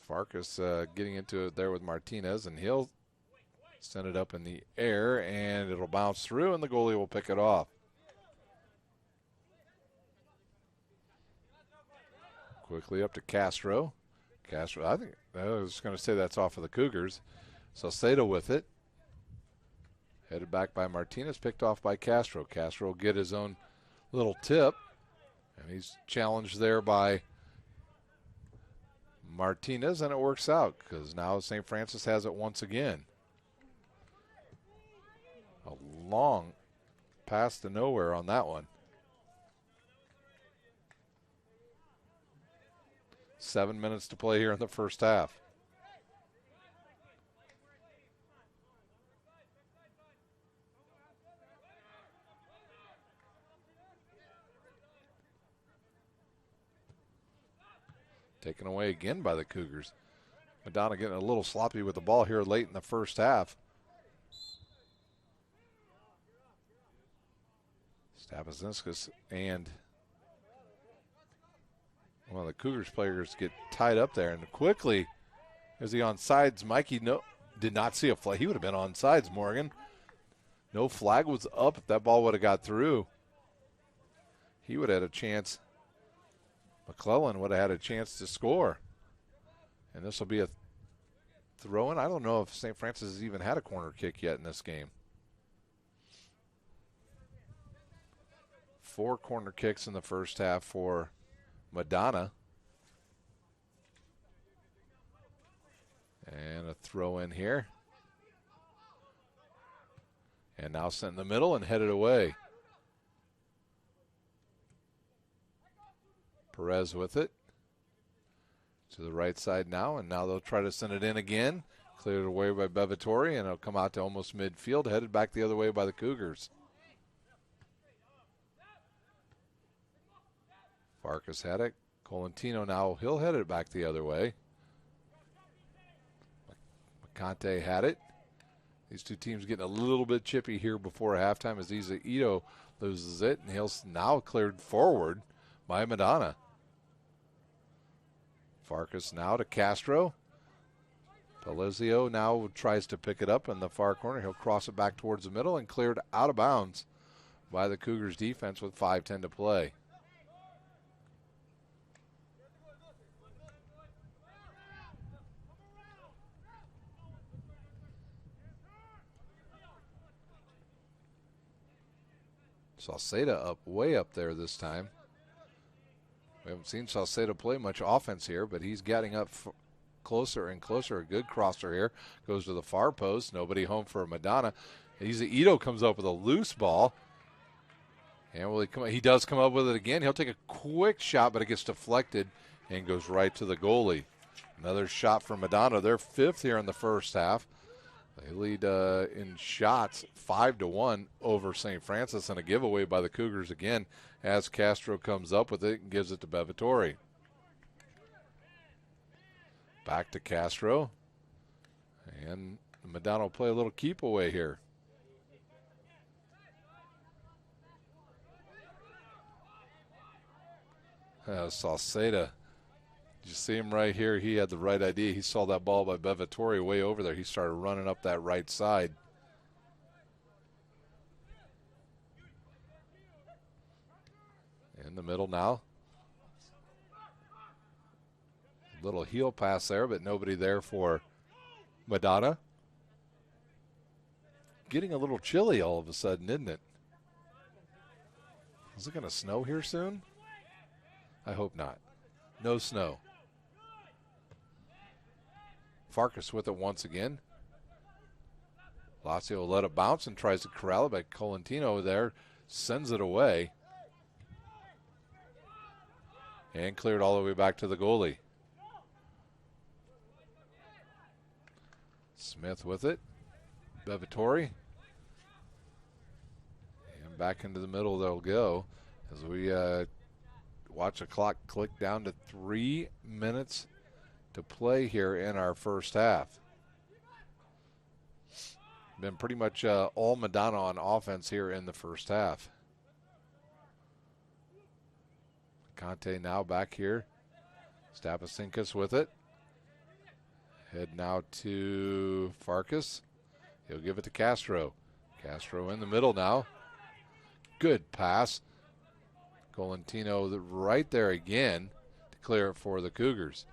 Farkas getting into it there with Martinez, and he'll send it up in the air, and it'll bounce through, and the goalie will pick it off. Quickly up to Castro. I think I was going to say that's off of the Cougars. Sauceda with it. Headed back by Martinez, picked off by Castro. Castro will get his own little tip, and he's challenged there by Martinez, and it works out because now St. Francis has it once again. A long pass to nowhere on that one. 7 minutes to play here in the first half. Taken away again by the Cougars. Madonna getting a little sloppy with the ball here late in the first half. Stabazinskas and one of the Cougars players get tied up there, and quickly, is he on sides? Mikey did not see a flag. He would have been on sides, Morgan. No flag was up. If that ball would have got through, he would have had a chance. McClellan would have had a chance to score. And this will be a throw-in. I don't know if St. Francis has even had a corner kick yet in this game. 4 corner kicks in the first half for Madonna. And a throw in here. And now sent in the middle and headed away. Perez with it. To the right side now, and now they'll try to send it in again. Cleared away by Bevatore, and it'll come out to almost midfield, headed back the other way by the Cougars. Farkas had it. Colantino now, he'll head it back the other way. McConte had it. These two teams getting a little bit chippy here before halftime as Ito loses it, and he'll now cleared forward by Madonna. Farkas now to Castro. Pelizio now tries to pick it up in the far corner. He'll cross it back towards the middle and cleared out of bounds by the Cougars defense with 5:10 to play. Sauceda up way up there this time. We haven't seen Sauceda play much offense here, but he's getting up closer and closer. A good crosser here. Goes to the far post. Nobody home for Madonna. Ito comes up with a loose ball. And will he come? He does come up with it again. He'll take a quick shot, but it gets deflected and goes right to the goalie. Another shot for Madonna. They're 5th here in the first half. They lead in shots 5-1 over St. Francis, and a giveaway by the Cougars again as Castro comes up with it and gives it to Bevatori. Back to Castro. And Madonna will play a little keep away here. Sauceda. You see him right here. He had the right idea. He saw that ball by Bevatori way over there. He started running up that right side. In the middle now. Little heel pass there, but nobody there for Madonna. Getting a little chilly all of a sudden, isn't it? Is it going to snow here soon? I hope not. No snow. Farkas with it once again. Lazio let it bounce and tries to corral it, but Colantino there sends it away. And cleared all the way back to the goalie. Smith with it. Bevatori. And back into the middle they'll go as we watch the clock click down to 3 minutes to play here in our first half. Been pretty much all Madonna on offense here in the first half. Conte now back here. Stapasinkas with it. Head now to Farkas. He'll give it to Castro. Castro in the middle now. Good pass. Colantino right there again to clear it for the Cougars.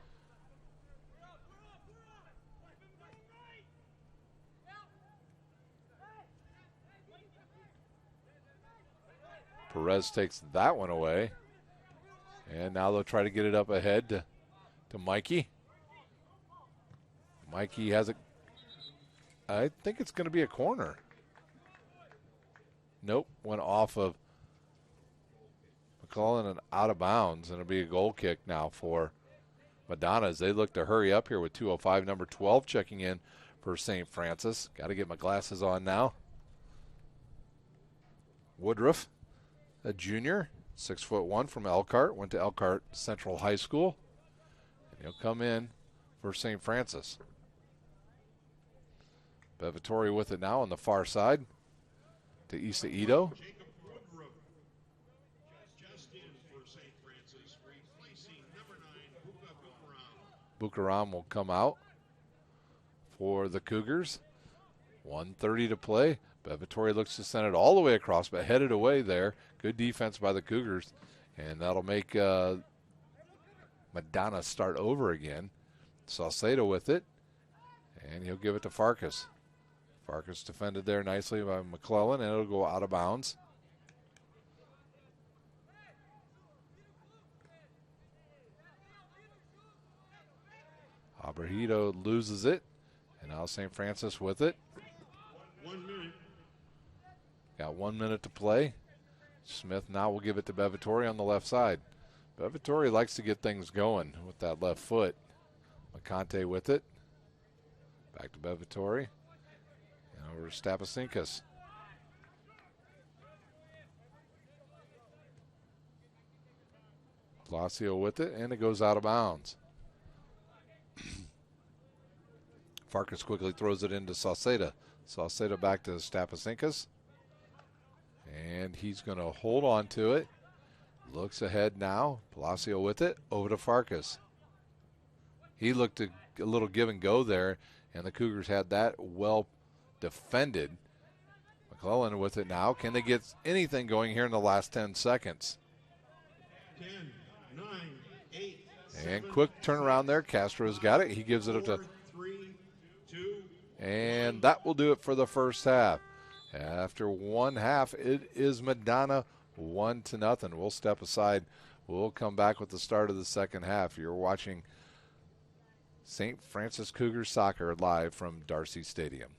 Perez takes that one away. And now they'll try to get it up ahead to Mikey. Mikey has it. I think it's going to be a corner. Nope, went off of McClellan and out of bounds, and it'll be a goal kick now for Madonna as they look to hurry up here with 2:05. Number 12 checking in for St. Francis. Got to get my glasses on now. Woodruff, a junior, 6'1" from Elkhart, went to Elkhart Central High School, and he'll come in for St. Francis. Bevatori with it now on the far side to Ito. Bukaram will come out for the Cougars. 1:30 to play. Bevatori looks to send it all the way across, but headed away there. Good defense by the Cougars, and that'll make Madonna start over again. Sauceda with it, and he'll give it to Farkas. Farkas defended there nicely by McClellan, and it'll go out of bounds. Abrahito loses it, and now St. Francis with it. 1 minute. Got 1 minute to play. Smith now will give it to Bevatori on the left side. Bevatori likes to get things going with that left foot. McConte with it. Back to Bevatori. And over to Stapasinkas. Glacio with it, and it goes out of bounds. Farkas quickly throws it into Sauceda. Sauceda back to Stapasinkas. And he's going to hold on to it. Looks ahead now. Palacio with it. Over to Farkas. He looked a little give and go there, and the Cougars had that well defended. McClellan with it now. Can they get anything going here in the last 10 seconds? 10, 9, 8, and quick turnaround there. Castro's got it. He gives it up to 3, 2, and that will do it for the first half. After one half, it is Madonna 1-0. We'll step aside. We'll come back with the start of the second half. You're watching St. Francis Cougars soccer live from Darcy Stadium.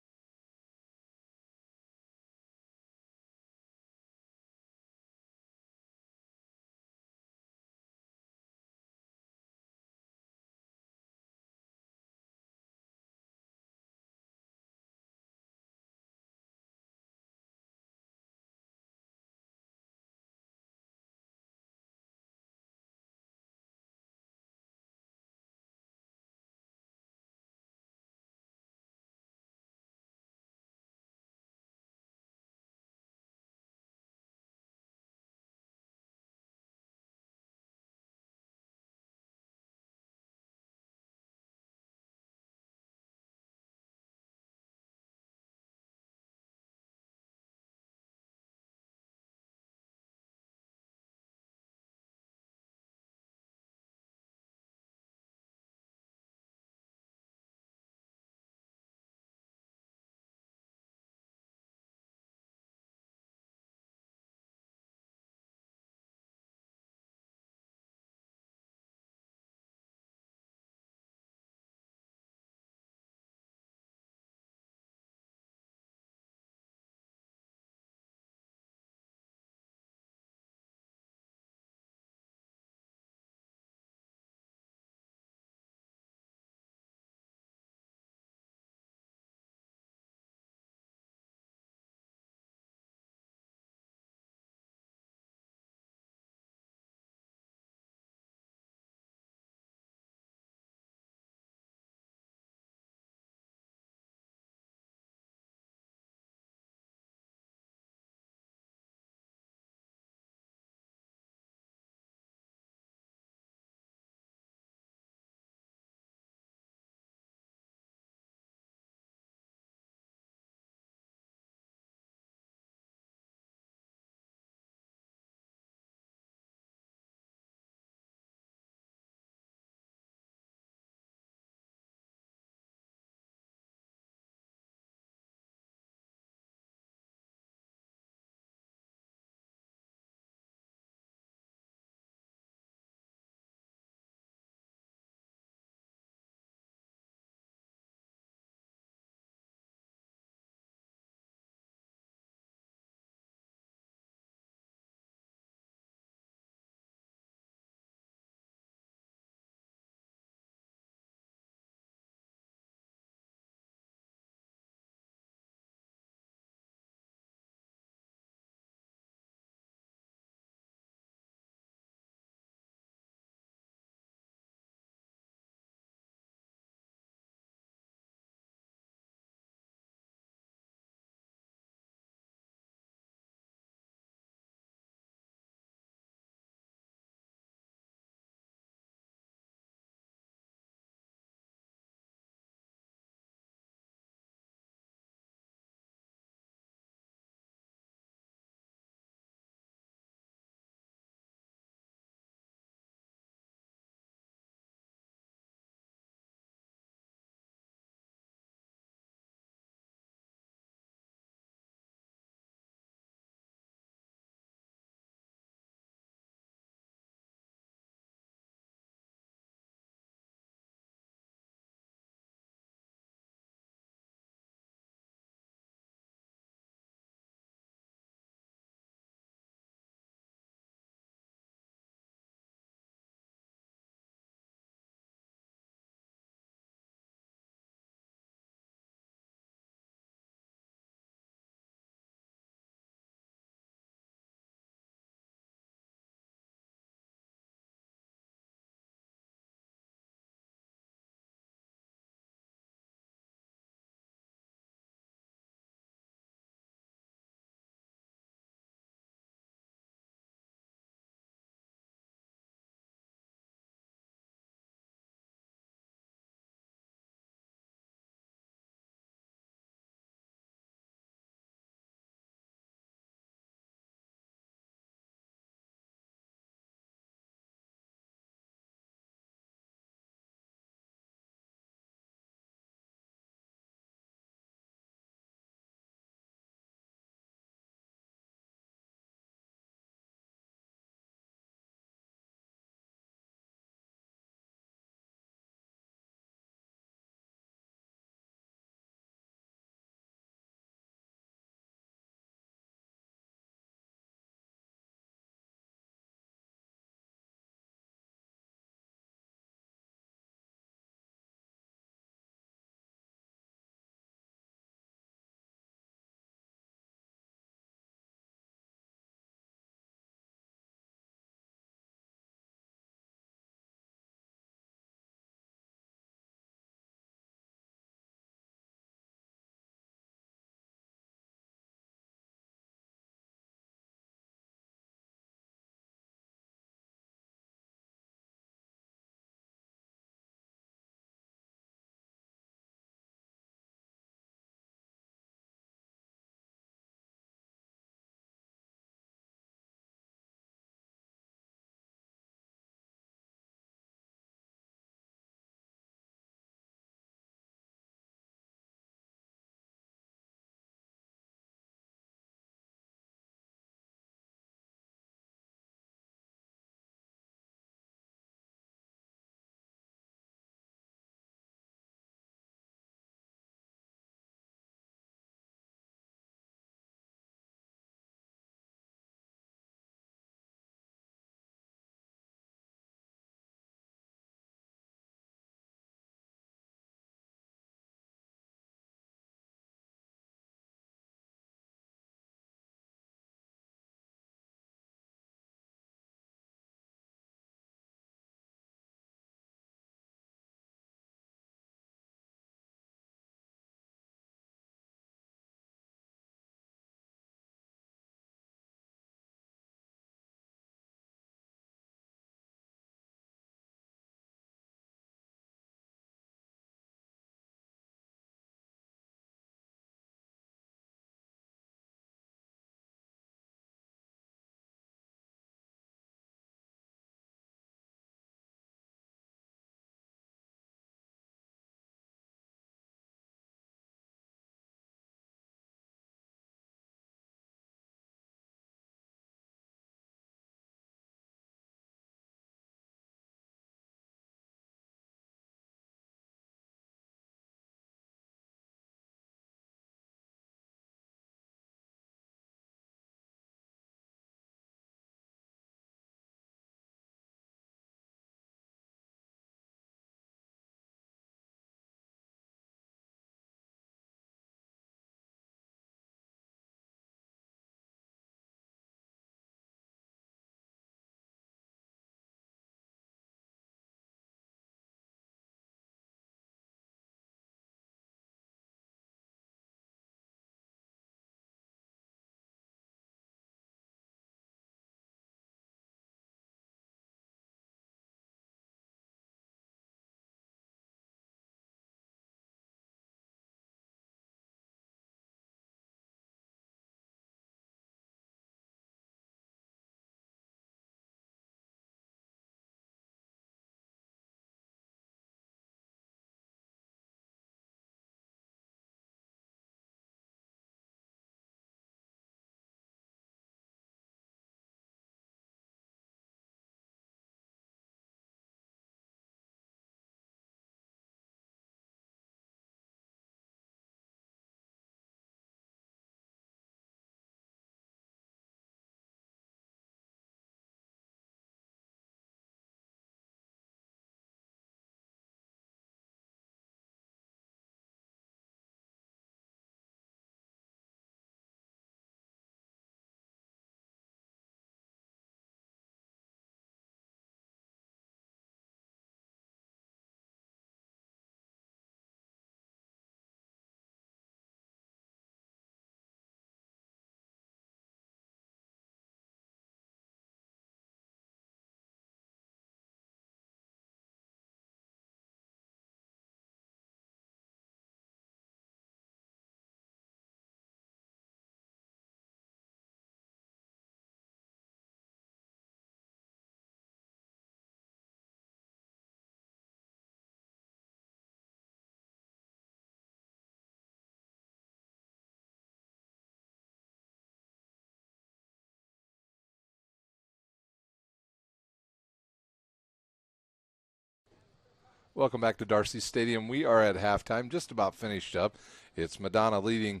Welcome back to Darcy Stadium. We are at halftime, just about finished up. It's Madonna leading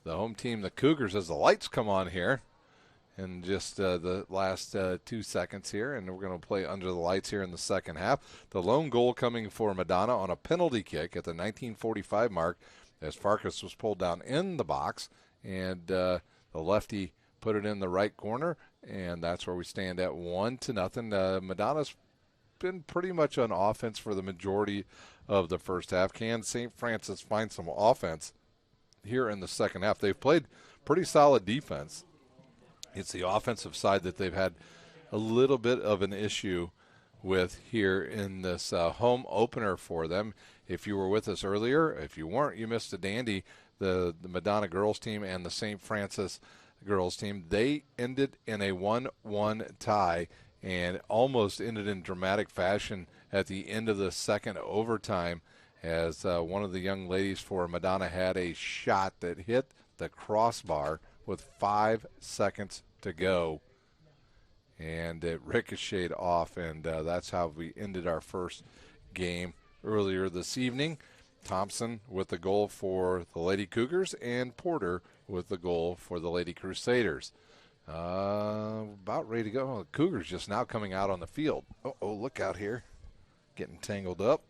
the home team, the Cougars, as the lights come on here in just the last 2 seconds here, and we're going to play under the lights here in the second half. The lone goal coming for Madonna on a penalty kick at the 1945 mark as Farkas was pulled down in the box, and the lefty put it in the right corner, and that's where we stand at 1-0. Madonna's been pretty much on offense for the majority of the first half. Can St. Francis find some offense here in the second half? They've played pretty solid defense. It's the offensive side that they've had a little bit of an issue with here in this home opener for them. If you were with us earlier, if you weren't, you missed a dandy. The Madonna girls team and the St. Francis girls team, they ended in a 1-1 tie and almost ended in dramatic fashion at the end of the second overtime as one of the young ladies for Madonna had a shot that hit the crossbar with 5 seconds to go, and it ricocheted off, and that's how we ended our first game earlier this evening. Thompson with the goal for the Lady Cougars and Porter with the goal for the Lady Crusaders. About ready to go. The Cougars just now coming out on the field. Oh, look out here. Getting tangled up.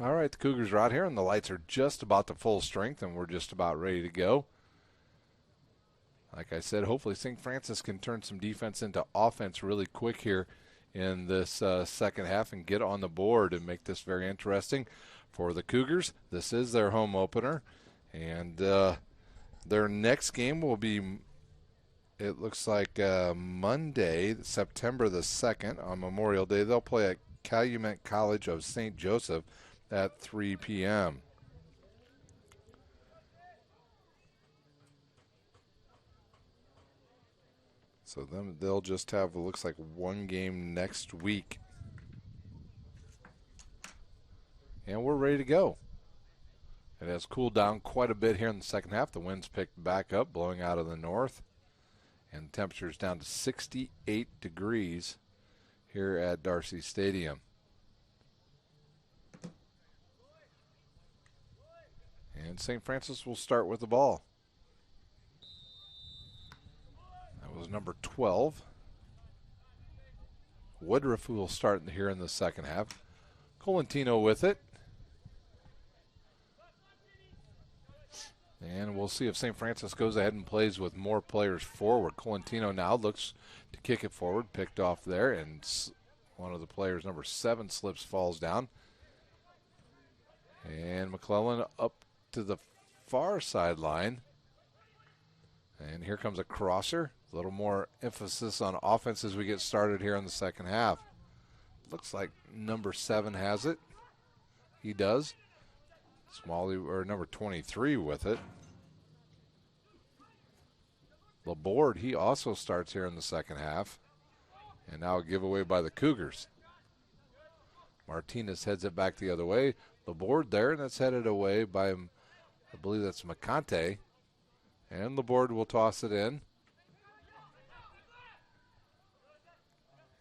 All right, the Cougars are out here, and the lights are just about to full strength, and we're just about ready to go. Like I said, hopefully St. Francis can turn some defense into offense really quick here in this second half and get on the board and make this very interesting for the Cougars. This is their home opener, and their next game will be, it looks like Monday, September the 2nd on Memorial Day. They'll play at Calumet College of St. Joseph at 3 p.m. So then they'll just have, it looks like, one game next week. And we're ready to go. It has cooled down quite a bit here in the second half. The winds picked back up, blowing out of the north. And the temperature is down to 68 degrees here at Darcy Stadium. And St. Francis will start with the ball. That was number 12. Woodruff, who will start here in the second half. Colantino with it. And we'll see if St. Francis goes ahead and plays with more players forward. Colantino now looks to kick it forward, picked off there, and one of the players, number 7, slips, falls down. And McClellan up to the far sideline. And here comes a crosser. A little more emphasis on offense as we get started here in the second half. Looks like number 7 has it. He does. Smalley, or number 23 with it. Laborde, he also starts here in the second half. And now a giveaway by the Cougars. Martinez heads it back the other way. Laborde there, and that's headed away by, I believe that's Macante. And Laborde will toss it in.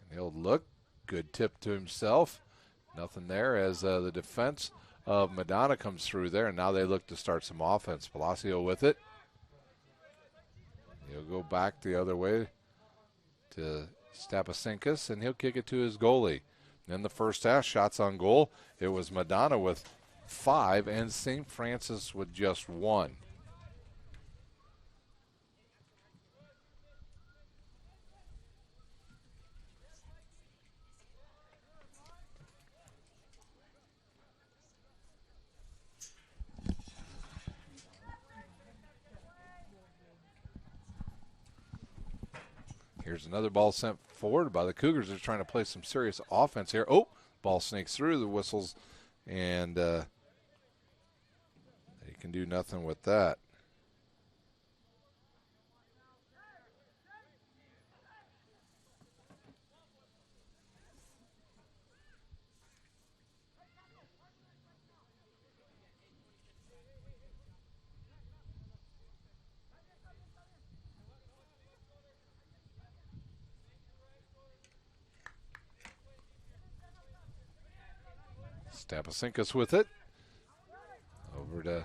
And he'll look. Good tip to himself. Nothing there as the defense of Madonna comes through there, and now they look to start some offense. Palacio with it. He'll go back the other way to Stapasinkas, and he'll kick it to his goalie. In the first half, shots on goal, it was Madonna with 5 and St. Francis with just 1. Here's another ball sent forward by the Cougars. They're trying to play some serious offense here. Oh, ball snakes through the whistles, and they can do nothing with that. Stapasinkas with it. Over to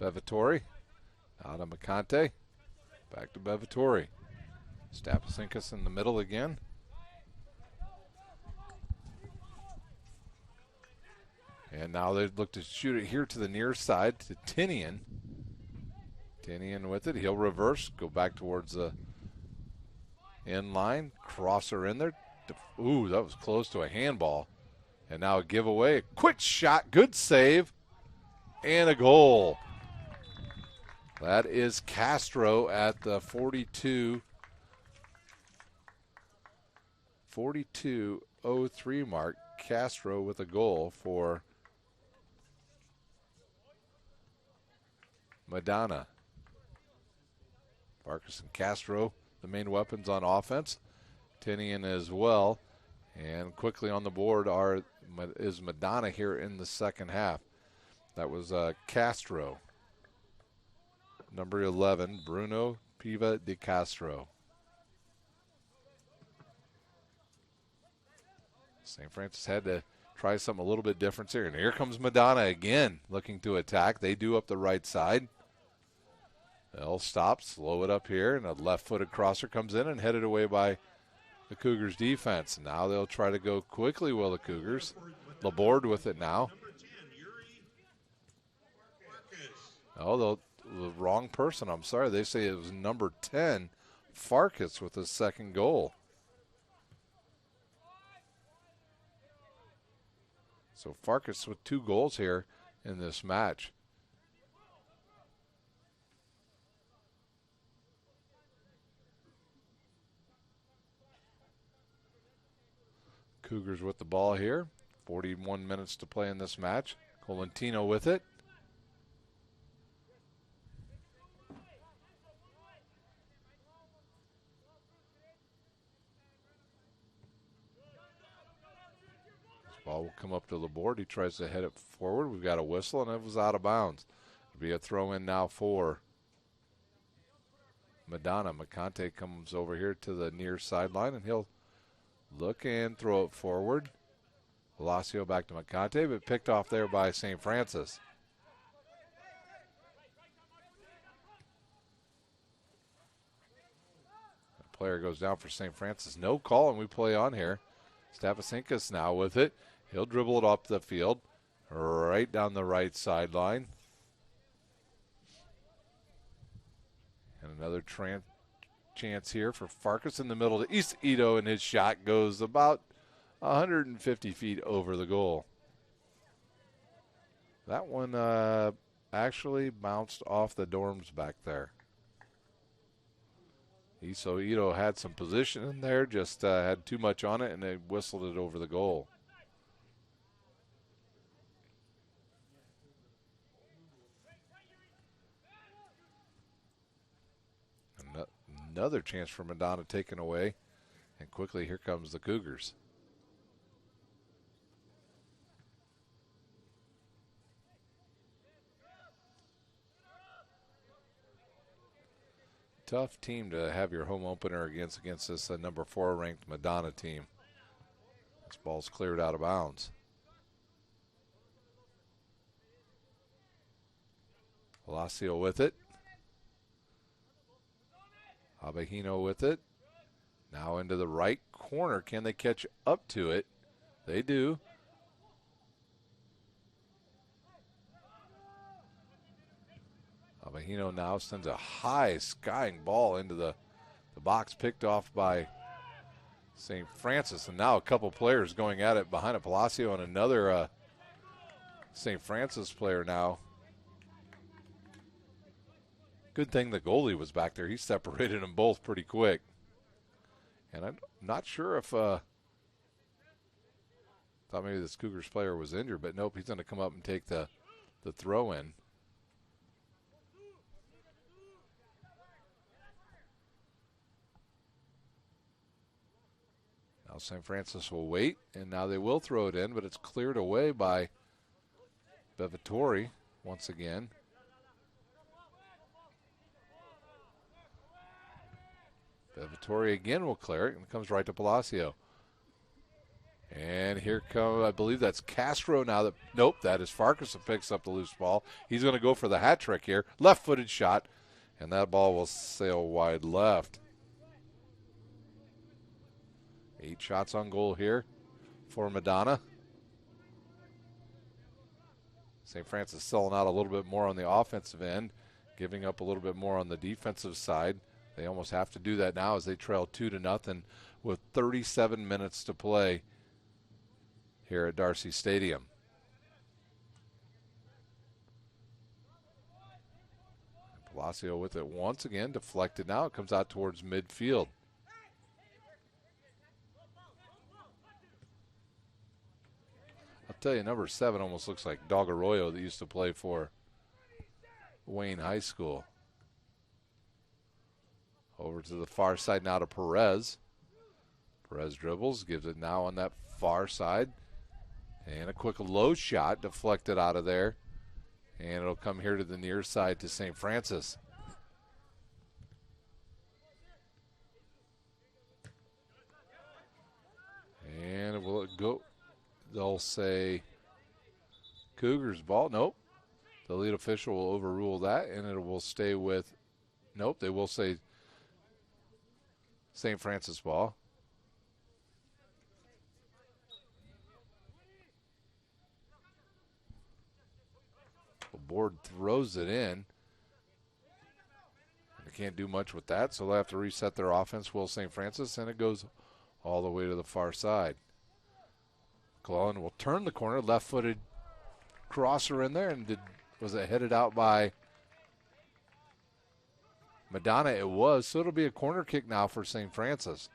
Bevitori. Out of Macante. Back to Bevitori. Stapasinkas in the middle again. And now they look to shoot it here to the near side to Tinian. Tinian with it. He'll reverse, go back towards the end line. Crosser in there. Ooh, that was close to a handball. And now a giveaway. A quick shot. Good save. And a goal. That is Castro at the 42:03 mark. Castro with a goal for Madonna. Farkas and Castro, the main weapons on offense. Tinian as well. And quickly on the board is Madonna here in the second half. That was Castro. Number 11, Bruno Piva de Castro. St. Francis had to try something a little bit different here. And here comes Madonna again looking to attack. They do up the right side. They'll stop, slow it up here, and a left-footed crosser comes in and headed away by the Cougars defense. Now they'll try to go quickly, will the Cougars. Laborde with it now. Oh, the wrong person. I'm sorry. They say it was number 10, Farkas, with his second goal. So Farkas with 2 goals here in this match. Cougars with the ball here. 41 minutes to play in this match. Colantino with it. Ball will come up to the board. He tries to head it forward. We've got a whistle, and it was out of bounds. It'll be a throw in now for Madonna. Macante comes over here to the near sideline, and he'll look and throw it forward. Palacio back to Macante, but picked off there by St. Francis. The player goes down for St. Francis. No call, and we play on here. Stapasinkas now with it. He'll dribble it up the field, right down the right sideline. And another chance here for Farkas in the middle to East Ito, and his shot goes about 150 feet over the goal. That one actually bounced off the dorms back there. So Ito had some position in there, just had too much on it, and they whistled it over the goal. Another chance for Madonna taken away, and quickly here comes the Cougars. Tough team to have your home opener against this number 4 ranked Madonna team. This ball's cleared out of bounds. Palacio with it. Abahino with it. Now into the right corner. Can they catch up to it? They do. Abahino now sends a high skying ball into the box, picked off by St. Francis. And now a couple players going at it behind it. Palacio and another St. Francis player now. Good thing the goalie was back there. He separated them both pretty quick. And I'm not sure if thought maybe this Cougars player was injured, but nope, he's going to come up and take the throw in. Now St. Francis will wait, and now they will throw it in, but it's cleared away by Bevitori once again. Bevitori again will clear it, and it comes right to Palacio. And here comes, I believe that's Castro now. Nope, that is Farkas that picks up the loose ball. He's going to go for the hat trick here. Left-footed shot, and that ball will sail wide left. 8 shots on goal here for Madonna. St. Francis selling out a little bit more on the offensive end, giving up a little bit more on the defensive side. They almost have to do that now as they trail 2-0 with 37 minutes to play here at Darcy Stadium. Palacio with it once again, deflected now. It comes out towards midfield. I'll tell you, number 7 almost looks like Dog Arroyo that used to play for Wayne High School. Over to the far side now to Perez. Perez dribbles, gives it now on that far side. And a quick low shot deflected out of there. And it'll come here to the near side to St. Francis. And will it go? They'll say Cougars ball. Nope. The lead official will overrule that, and it will stay with, nope, they will say St. Francis ball. The board throws it in. They can't do much with that, so they'll have to reset their offense, will St. Francis, and it goes all the way to the far side. McClellan will turn the corner, left-footed crosser in there, and was it headed out by Madonna? It was, so it'll be a corner kick now for St. Francis.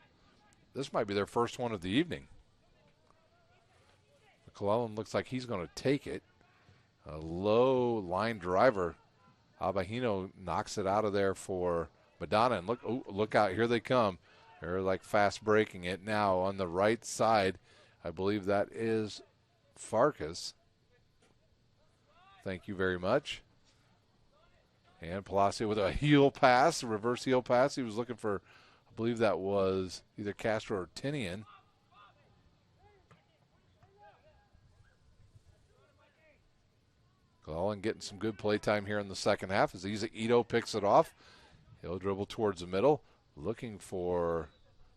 This might be their first one of the evening. McClellan looks like he's going to take it. A low line driver. Abahino knocks it out of there for Madonna. And look out, here they come. They're like fast breaking it now on the right side. I believe that is Farkas. Thank you very much. And Palacio with a heel pass, a reverse heel pass. He was looking for, I believe that was either Castro or Tinian. Cullen getting some good play time here in the second half as Ito picks it off. He'll dribble towards the middle, looking for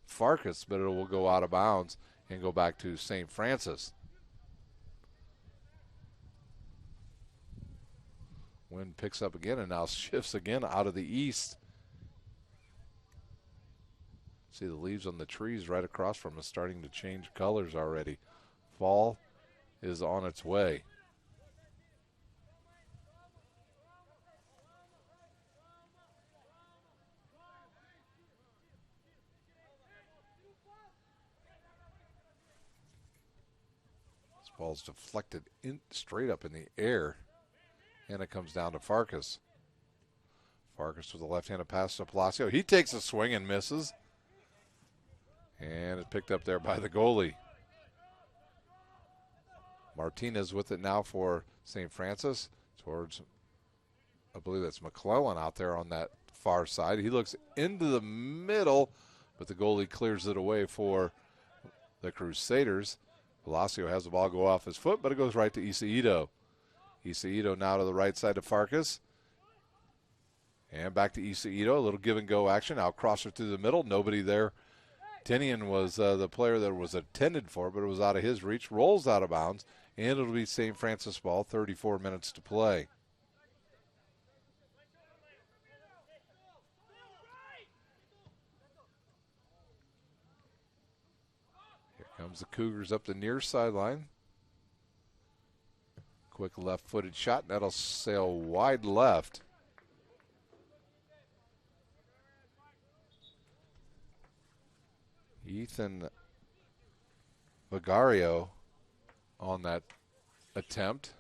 Farkas, but it will go out of bounds and go back to St. Francis. Wind picks up again and now shifts again out of the east. See the leaves on the trees right across from us starting to change colors already. Fall is on its way. This ball's deflected straight up in the air. And it comes down to Farkas. Farkas with a left-handed pass to Palacio. He takes a swing and misses. And it's picked up there by the goalie. Martinez with it now for St. Francis. Towards, I believe that's McClellan out there on that far side. He looks into the middle, but the goalie clears it away for the Crusaders. Palacio has the ball go off his foot, but it goes right to Ito. Ito now to the right side of Farkas. And back to Ito. A little give and go action. Now crosser through the middle. Nobody there. Tinian was the player that was intended for, but it was out of his reach. Rolls out of bounds. And it'll be St. Francis ball. 34 minutes to play. Here comes the Cougars up the near sideline. Quick left-footed shot. That'll sail wide left. Ethan Vigario on that attempt.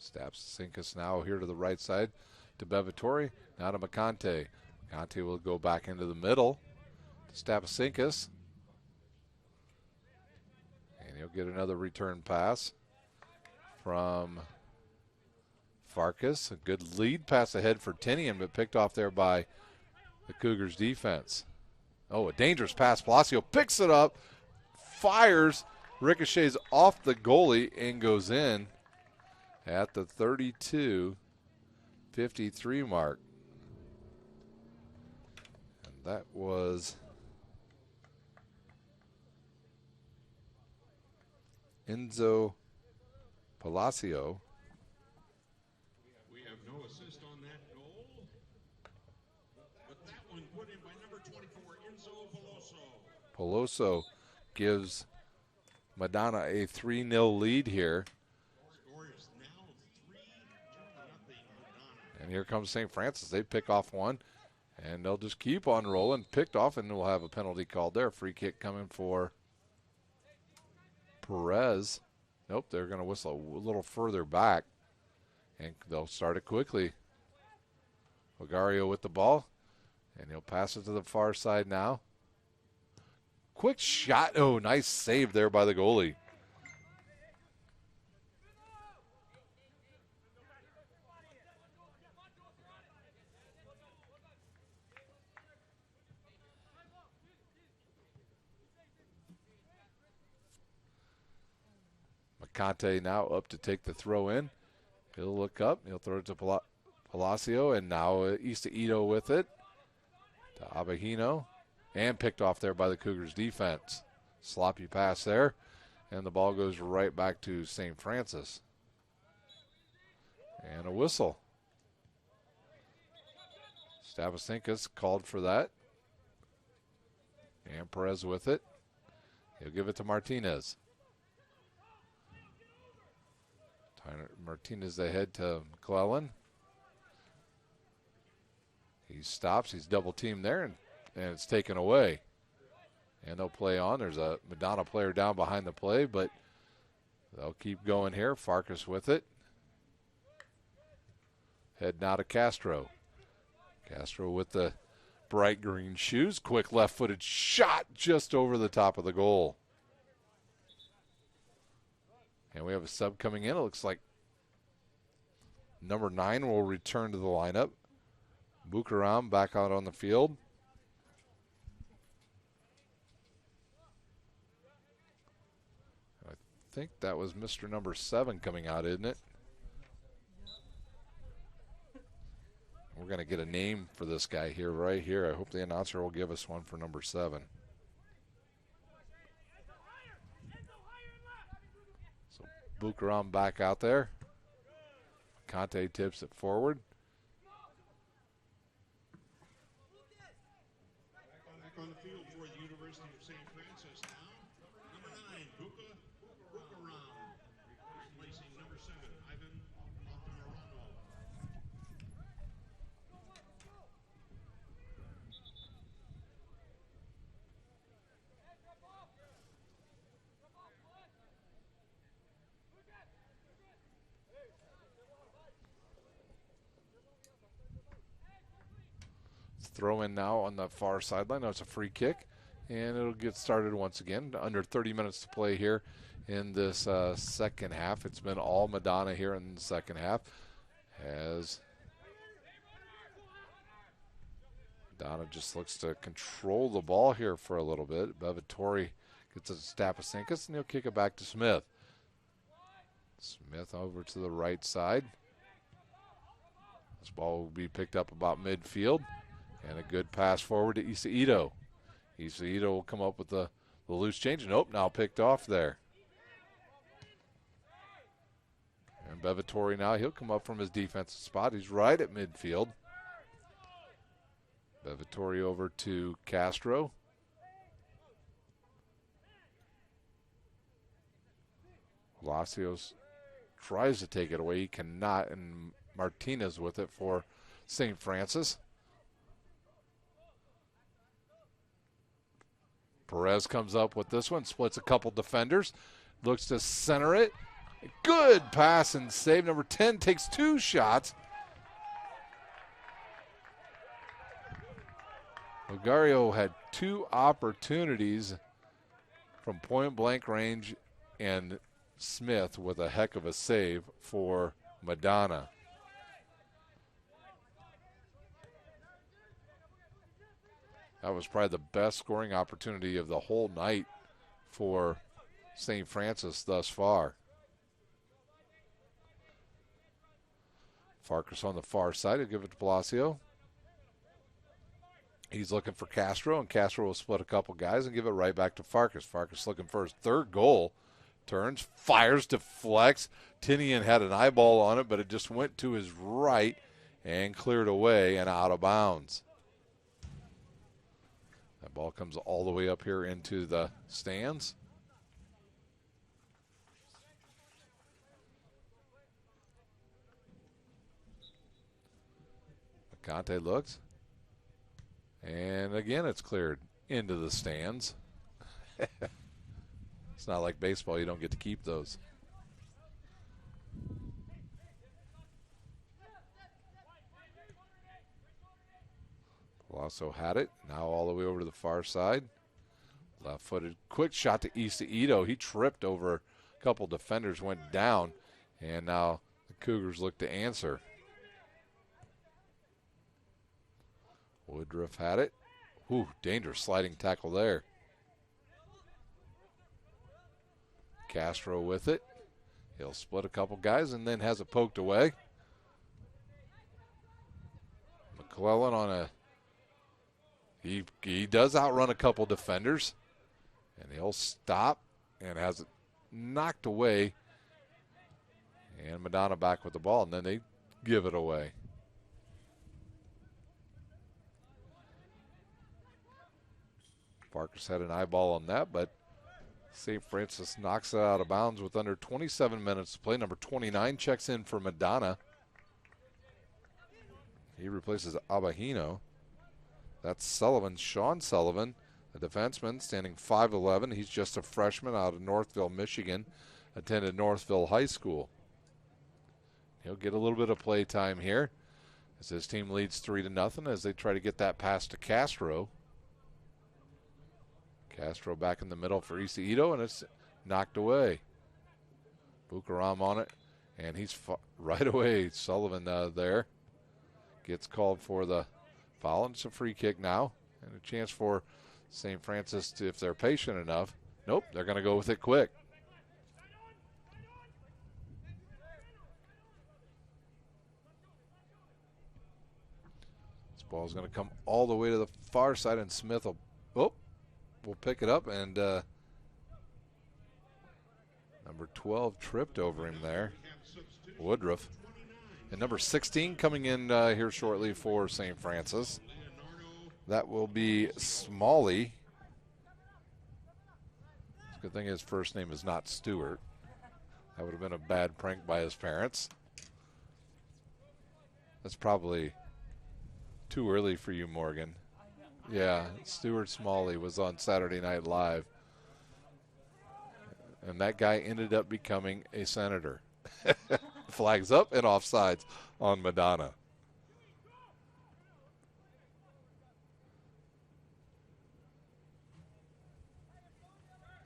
Stapsinkus now here to the right side to Bevatori. Now to McCante. McCante will go back into the middle to Stapsinkus. He'll get another return pass from Farkas. A good lead pass ahead for Tinian, but picked off there by the Cougars defense. Oh, a dangerous pass. Palacio picks it up, fires, ricochets off the goalie, and goes in at the 32-53 mark. And that was Enzo Palacio. We have no assist on that goal, but that one put in by number 24, Enzo Peloso. Peloso gives Madonna a 3-0 lead here. Score is now 3-0 Madonna. And here comes St. Francis. They pick off one, and they'll just keep on rolling. Picked off, and we'll have a penalty called there. Free kick coming for Perez. Nope, they're going to whistle a little further back, and they'll start it quickly. Ogario with the ball, and he'll pass it to the far side now. Quick shot. Oh, nice save there by the goalie. Conte now up to take the throw in. He'll look up. He'll throw it to Palacio, and now Ito with it to Abahino, and picked off there by the Cougars defense. Sloppy pass there, and the ball goes right back to St. Francis. And a whistle. Stavastinkas called for that. And Perez with it. He'll give it to Martinez. Martinez ahead to McClellan. He stops. He's double teamed there, and it's taken away. And they'll play on. There's a Madonna player down behind the play, but they'll keep going here. Farkas with it. Head now to Castro. Castro with the bright green shoes. Quick left-footed shot just over the top of the goal. And we have a sub coming in. It looks like number 9 will return to the lineup. Bukaram back out on the field. I think that was Mr. number 7 coming out, isn't it? We're going to get a name for this guy here, right here. I hope the announcer will give us one for number 7. Bukaram back out there. Conte tips it forward. Back on the field for the University of St. Francis now. Number 9, Bukaram, replacing number 7, Ivan Altamirano. Throw in now on the far sideline. Now it's a free kick, and it'll get started once again. Under 30 minutes to play here in this second half. It's been all Madonna here in the second half. As Madonna just looks to control the ball here for a little bit. Bevatori gets a Stapasinkas, and he'll kick it back to Smith. Smith over to the right side. This ball will be picked up about midfield. And a good pass forward to Ito. Ito will come up with the loose change. Nope, now picked off there. And Bevatori now, he'll come up from his defensive spot. He's right at midfield. Bevatori over to Castro. Palacios tries to take it away. He cannot, and Martinez with it for St. Francis. Perez comes up with this one, splits a couple defenders, looks to center it. Good pass and save. Number 10 takes 2 shots. Ogario had 2 opportunities from point blank range and Smith with a heck of a save for Madonna. That was probably the best scoring opportunity of the whole night for St. Francis thus far. Farkas on the far side. He'll give it to Palacio. He's looking for Castro, and Castro will split a couple guys and give it right back to Farkas. Farkas looking for his third goal. Turns, fires, deflects. Tinian had an eyeball on it, but it just went to his right and cleared away and out of bounds. That ball comes all the way up here into the stands. Conte looks. And again, it's cleared into the stands. It's not like baseball. You don't get to keep those. Also had it. Now all the way over to the far side. Left-footed. Quick shot to Ito. He tripped over a couple defenders, went down. And now the Cougars look to answer. Woodruff had it. Ooh, dangerous sliding tackle there. Castro with it. He'll split a couple guys and then has it poked away. McClellan on a... He does outrun a couple defenders. And he'll stop and has it knocked away. And Madonna back with the ball, and then they give it away. Farkas had an eyeball on that, but St. Francis knocks it out of bounds with under 27 minutes to play. Number 29 checks in for Madonna. He replaces Abahino. That's Sullivan, Sean Sullivan, a defenseman, standing 5'11". He's just a freshman out of Northville, Michigan, attended Northville High School. He'll get a little bit of play time here as his team leads 3-0 as they try to get that pass to Castro. Castro back in the middle for Ito, and it's knocked away. Bukaram on it, and he's right away. Sullivan there gets called for the foul, and it's a free kick now, and a chance for St. Francis to, if they're patient enough. Nope, they're going to go with it quick. This ball is going to come all the way to the far side, and Smith will pick it up, and number 12 tripped over him there, Woodruff. And number 16 coming in here shortly for St. Francis. That will be Smalley. Good thing his first name is not Stewart. That would have been a bad prank by his parents. That's probably too early for you, Morgan. Yeah, Stuart Smalley was on Saturday Night Live. And that guy ended up becoming a senator. Flags up and offsides on Madonna.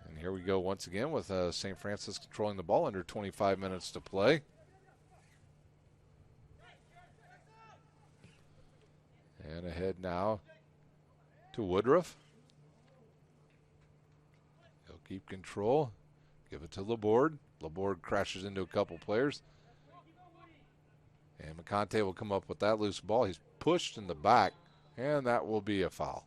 And here we go once again with St. Francis controlling the ball, under 25 minutes to play. And ahead now to Woodruff. He'll keep control. Give it to Laborde. Laborde crashes into a couple players. And McConte will come up with that loose ball. He's pushed in the back, and that will be a foul.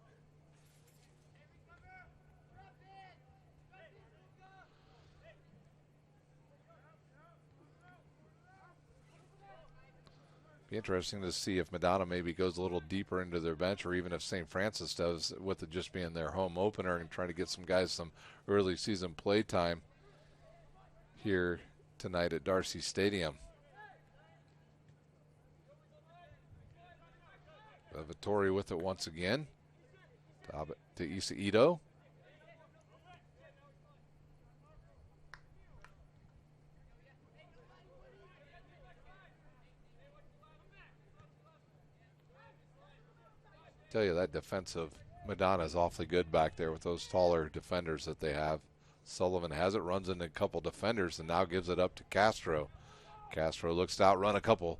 Be interesting to see if Madonna maybe goes a little deeper into their bench, or even if St. Francis does, with it just being their home opener, and trying to get some guys some early season play time here tonight at Darcy Stadium. Vittori with it once again. To Ito. Tell you, that defensive Madonna is awfully good back there with those taller defenders that they have. Sullivan has it, runs into a couple defenders, and now gives it up to Castro. Castro looks to outrun a couple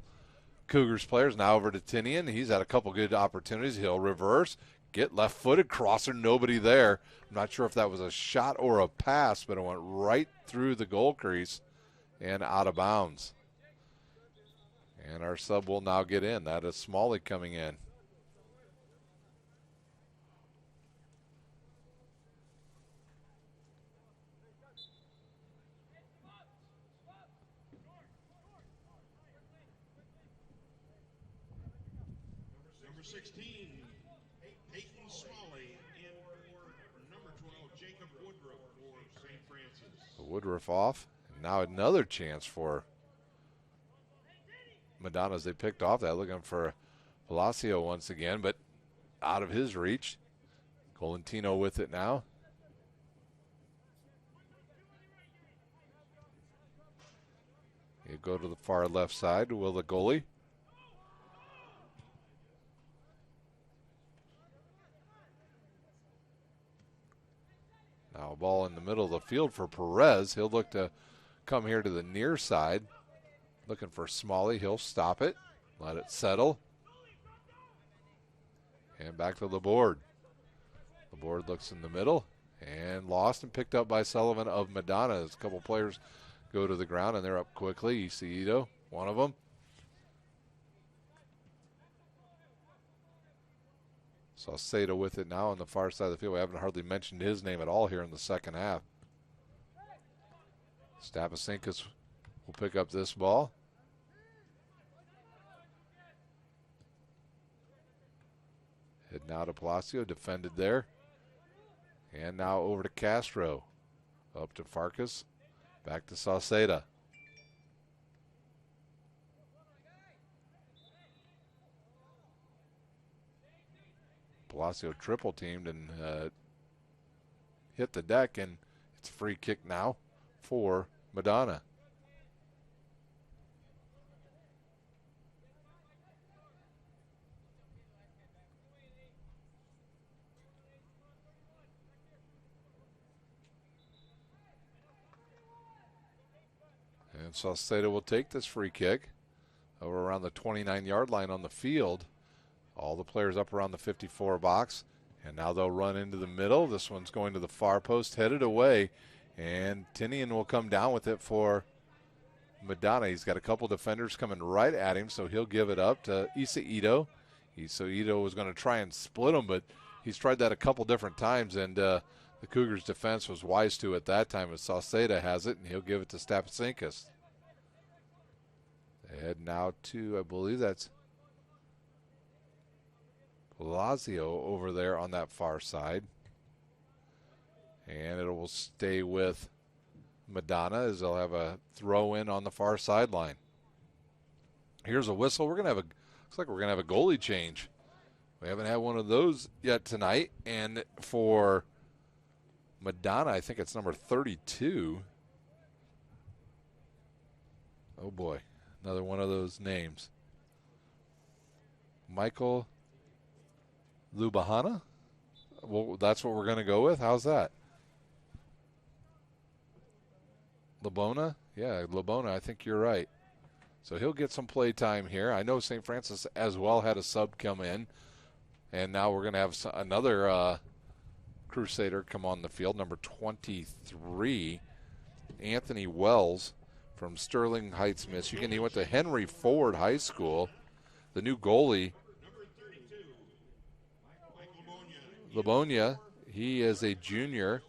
Cougars players. Now over to Tinian. He's had a couple good opportunities. He'll reverse, get left-footed, crosser, nobody there. I'm not sure if that was a shot or a pass, but it went right through the goal crease and out of bounds. And our sub will now get in. That is Smalley coming in. Number 16, Peyton Smalley, in for number 12, Jacob Woodruff for St. Francis. Woodruff off. And now another chance for Madonna as they picked off that, looking for Palacio once again, but out of his reach. Colantino with it now. You go to the far left side. Will the goalie? Now a ball in the middle of the field for Perez. He'll look to come here to the near side. Looking for Smalley. He'll stop it. Let it settle. And back to the board. The board looks in the middle. And lost and picked up by Sullivan of Madonna. As a couple players go to the ground and they're up quickly. Isiito, one of them. Saucedo with it now on the far side of the field. We haven't hardly mentioned his name at all here in the second half. Stapasinkas will pick up this ball. Head now to Palacio, defended there. And now over to Castro. Up to Farkas. Back to Sauceda. Palacio triple teamed and hit the deck, and it's a free kick now for Madonna. And Sauceda will take this free kick over around the 29-yard line on the field. All the players up around the 54 box. And now they'll run into the middle. This one's going to the far post, headed away. And Tinian will come down with it for Madonna. He's got a couple defenders coming right at him, so he'll give it up to Isiito. Isiito was going to try and split him, but he's tried that a couple different times, and the Cougars' defense was wise to it that time as Sauceda has it, and he'll give it to Stapasinkas. They head now to, I believe that's Palacio over there on that far side. And it will stay with Madonna as they'll have a throw in on the far sideline. Here's a whistle. Looks like we're gonna have a goalie change. We haven't had one of those yet tonight. And for Madonna, I think it's number 32. Oh boy, another one of those names. Michael Lubahana? Well, that's what we're going to go with. How's that? Labona? Yeah, Labona, I think you're right. So he'll get some play time here. I know St. Francis as well had a sub come in. And now we're going to have another Crusader come on the field, number 23, Anthony Wells from Sterling Heights, Michigan. He went to Henry Ford High School. The new goalie, Livonia, he is a junior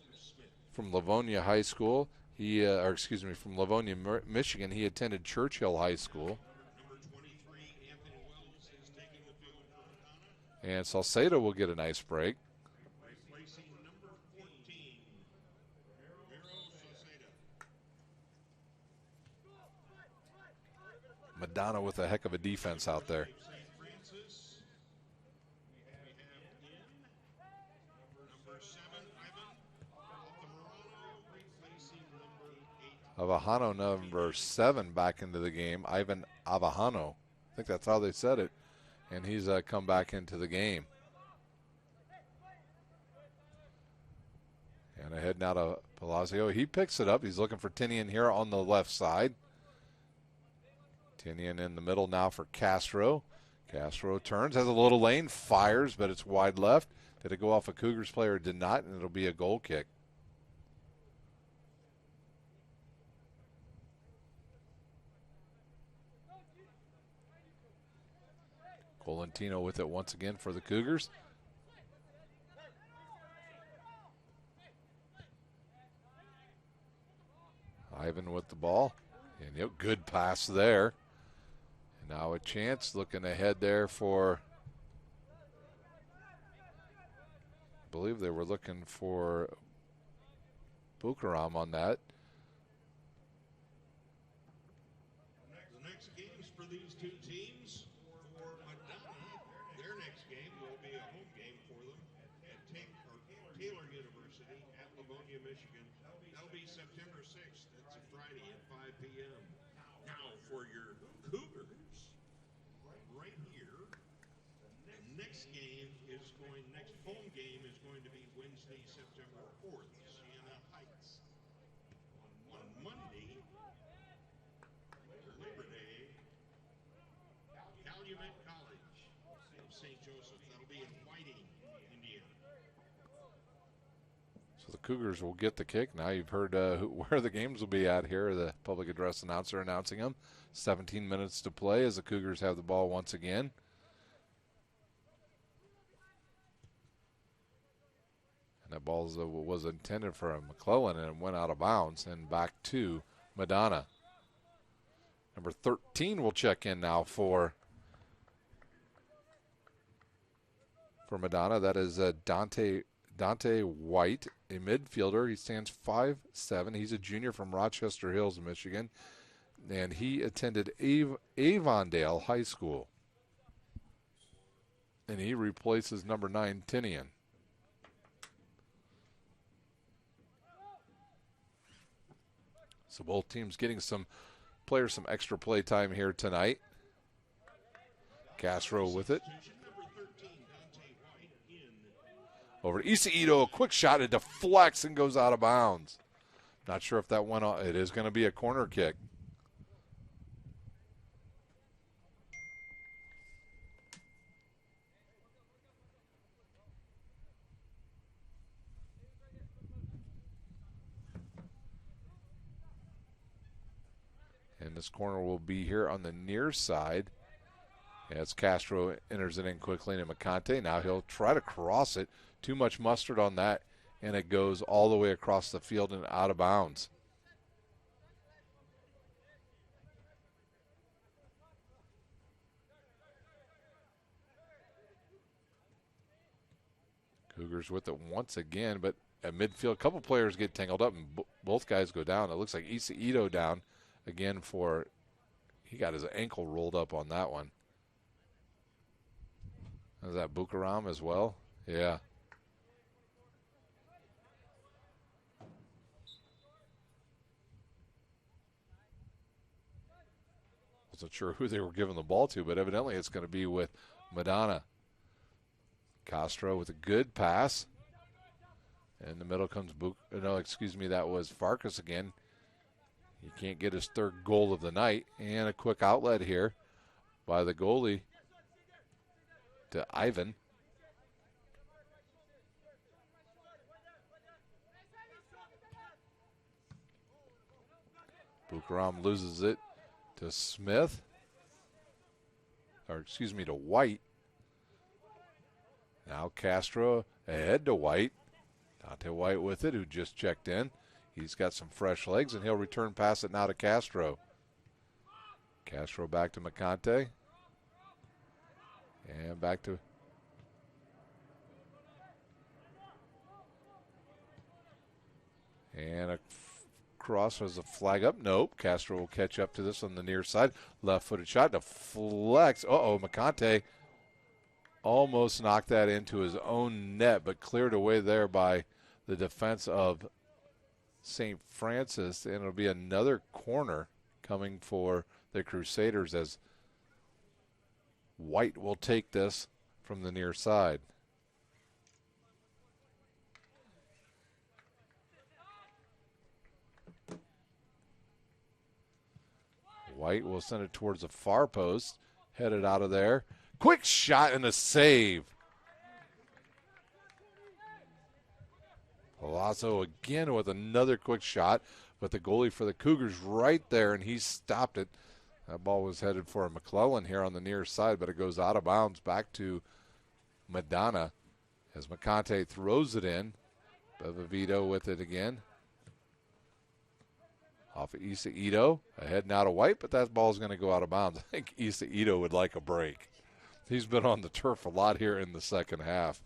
from Livonia High School. From Livonia, Michigan. He attended Churchill High School. And Sauceda will get a nice break. Madonna with a heck of a defense out there. Avajano, number 7, back into the game. Ivan Avajano. I think that's how they said it. And he's come back into the game. And ahead now to Palacio. He picks it up. He's looking for Tinian here on the left side. Tinian in the middle now for Castro. Castro turns, has a little lane, fires, but it's wide left. Did it go off a Cougars player? It did not, and it'll be a goal kick. Colantino with it once again for the Cougars. Ivan with the ball. And good pass there. And now a chance looking ahead there for, I believe they were looking for Bukaram on that. The next games for these two teams, for Madonna, their next game will be a home game for them at Taylor University at Livonia, Michigan. That'll be September 6th. That's a Friday at 5 p.m. Now for your Cougars, right here, the next home game is going to be Wednesday, September 4th, Siena Heights. On Monday, Labor Day, Calumet College of St. Joseph. That'll be in Whiting, Indiana. So the Cougars will get the kick. Now you've heard where the games will be at here. The public address announcer announcing them. 17 minutes to play as the Cougars have the ball once again. And that ball was intended for a McClellan and went out of bounds and back to Madonna. Number 13 will check in now for Madonna. That is Dante White, a midfielder. He stands 5'7". He's a junior from Rochester Hills, Michigan, and he attended Avondale High School. And he replaces number 9, Tinian. So both teams getting some players some extra play time here tonight. Castro with it. Over to Isaito, a quick shot, it deflects and goes out of bounds. Not sure if that went on. It is going to be a corner kick. And this corner will be here on the near side as Castro enters it in quickly into McConte. Now he'll try to cross it. Too much mustard on that, and it goes all the way across the field and out of bounds. Cougars with it once again, but at midfield, a couple players get tangled up, and both guys go down. It looks like Isaito down again he got his ankle rolled up on that one. Is that Bukaram as well? Yeah. Wasn't sure who they were giving the ball to, but evidently it's going to be with Madonna. Castro with a good pass. In the middle comes that was Farkas again. He can't get his third goal of the night. And a quick outlet here by the goalie to Ivan. Bukaram loses it to Smith. To White. Now Castro ahead to White. Dante White with it, who just checked in. He's got some fresh legs, and he'll return pass it now to Castro. Castro back to McConte. And back to... And a cross was a flag up. Nope. Castro will catch up to this on the near side. Left-footed shot. Deflects. McConte almost knocked that into his own net, but cleared away there by the defense of St. Francis. And it'll be another corner coming for the Crusaders as White will take this from the near side. White will send it towards the far post. Headed out of there. Quick shot and a save. Palazzo again with another quick shot, but the goalie for the Cougars right there, and he stopped it. That ball was headed for McClellan here on the near side, but it goes out of bounds back to Madonna as McConte throws it in. Bevavito with it again. Off of Issa Ito. Ahead now to White, but that ball's going to go out of bounds. I think Issa Ito would like a break. He's been on the turf a lot here in the second half.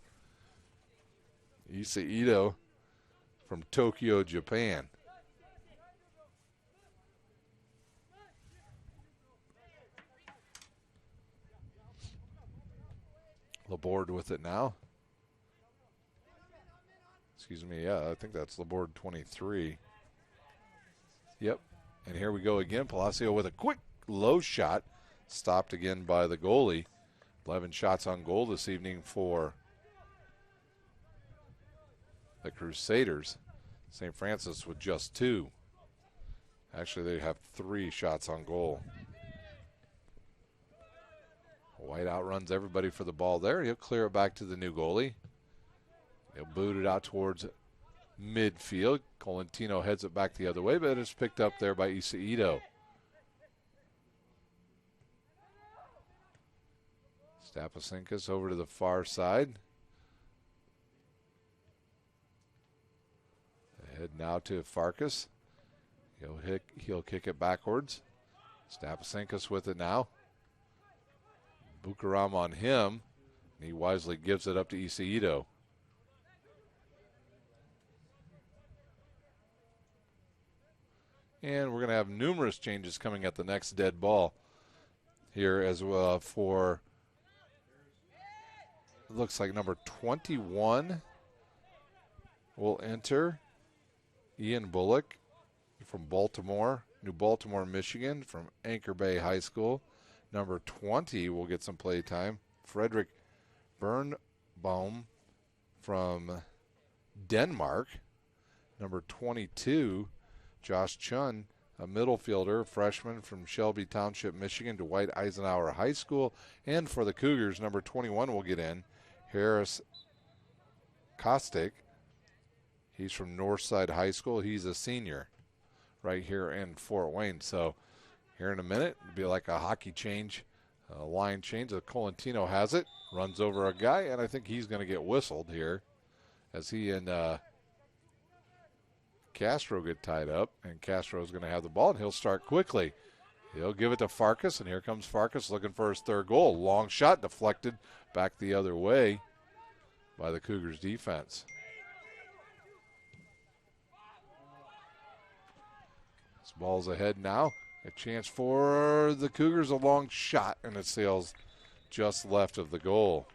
Issa Ito from Tokyo, Japan. Laborde with it now. Excuse me, yeah, I think that's Laborde 23. Yep, and here we go again. Palacio with a quick low shot. Stopped again by the goalie. 11 shots on goal this evening for the Crusaders. St. Francis with just 2. Actually, they have 3 shots on goal. White outruns everybody for the ball there. He'll clear it back to the new goalie. He'll boot it out towards midfield. Colantino heads it back the other way, but it's picked up there by Issa Ito. Stapasinkas over to the far side. Ahead now to Farkas. He'll kick it backwards. Stapasinkas with it now. Bukaram on him, and he wisely gives it up to Issa Ito. And we're going to have numerous changes coming at the next dead ball here as well for, it looks like number 21 will enter. Ian Bullock from Baltimore, New Baltimore, Michigan, from Anchor Bay High School. Number 20 will get some play time. Frederick Birnbaum from Denmark. Number 22, Josh Chun, a middle fielder, freshman from Shelby Township, Michigan, to Dwight Eisenhower High School. And for the Cougars, number 21 will get in, Harris Kostick. He's from Northside High School. He's a senior right here in Fort Wayne. So here in a minute, it'll be like a hockey change, a line change. Colantino has it, runs over a guy, and I think he's going to get whistled here as he and Castro get tied up, and Castro's going to have the ball, and he'll start quickly. He'll give it to Farkas, and here comes Farkas looking for his third goal. Long shot deflected back the other way by the Cougars defense. This ball's ahead now. A chance for the Cougars, a long shot, and it sails just left of the goal.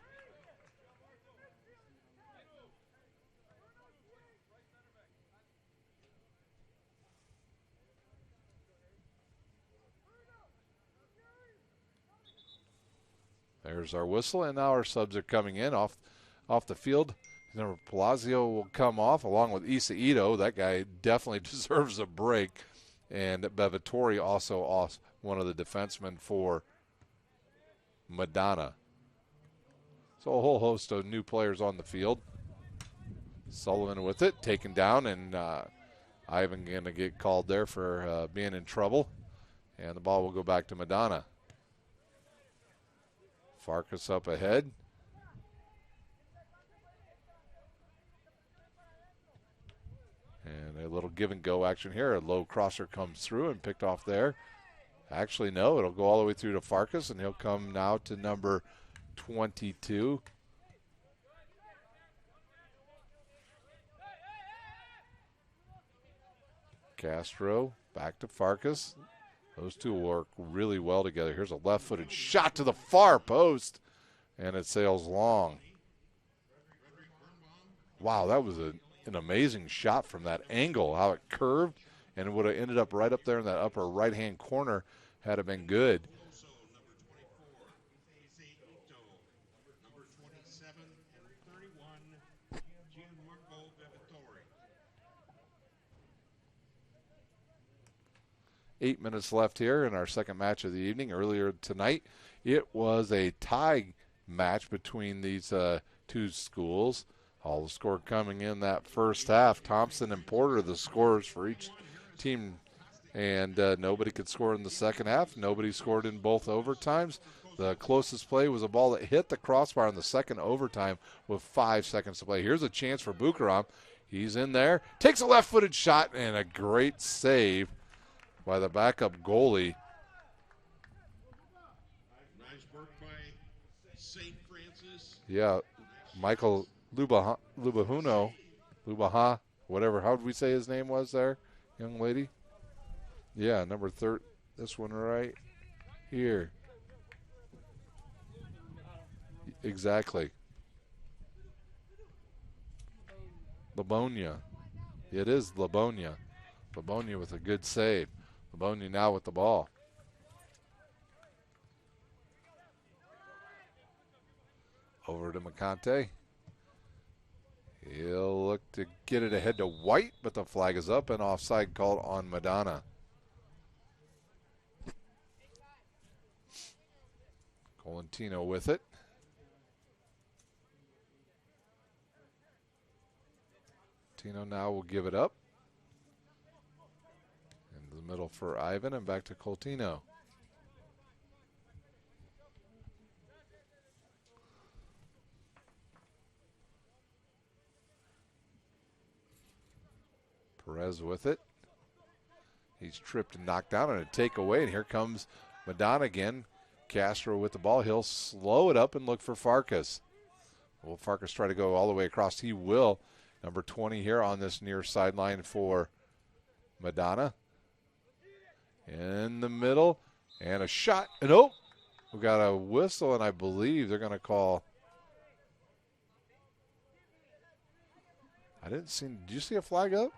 There's our whistle, and now our subs are coming in off the field. Number Palazzo will come off along with Issa Ito. That guy definitely deserves a break. And Bevatori also off, one of the defensemen for Madonna. So a whole host of new players on the field. Sullivan with it, taken down, and Ivan going to get called there for being in trouble. And the ball will go back to Madonna. Farkas up ahead. And a little give and go action here. A low crosser comes through and picked off there. Actually, no, it'll go all the way through to Farkas, and he'll come now to number 22. Castro back to Farkas. Those two work really well together. Here's a left-footed shot to the far post, and it sails long. Wow, that was an amazing shot from that angle, how it curved, and it would have ended up right up there in that upper right-hand corner had it been good. 8 minutes left here in our second match of the evening. Earlier tonight, it was a tie match between these two schools. All the score coming in that first half. Thompson and Porter, the scorers for each team, and nobody could score in the second half. Nobody scored in both overtimes. The closest play was a ball that hit the crossbar in the second overtime with 5 seconds to play. Here's a chance for Bukaram. He's in there, takes a left-footed shot, and a great save by the backup goalie. Nice work by St. Francis. Yeah, Michael Lubaha, whatever. How did we say his name was there, young lady? Yeah, number 30. This one right here. Exactly. Livonia. It is Livonia. Livonia with a good save. Livonia now with the ball. Over to McConte. He'll look to get it ahead to White, but the flag is up and offside called on Madonna. Colantino with it. Tino now will give it up. In the middle for Ivan and back to Coltino. Perez with it. He's tripped and knocked down and a takeaway, and here comes Madonna again. Castro with the ball. He'll slow it up and look for Farkas. Will Farkas try to go all the way across? He will. Number 20 here on this near sideline for Madonna. In the middle. And a shot. And oh, we got a whistle, and I believe they're going to call. I didn't see. Did you see a flag up?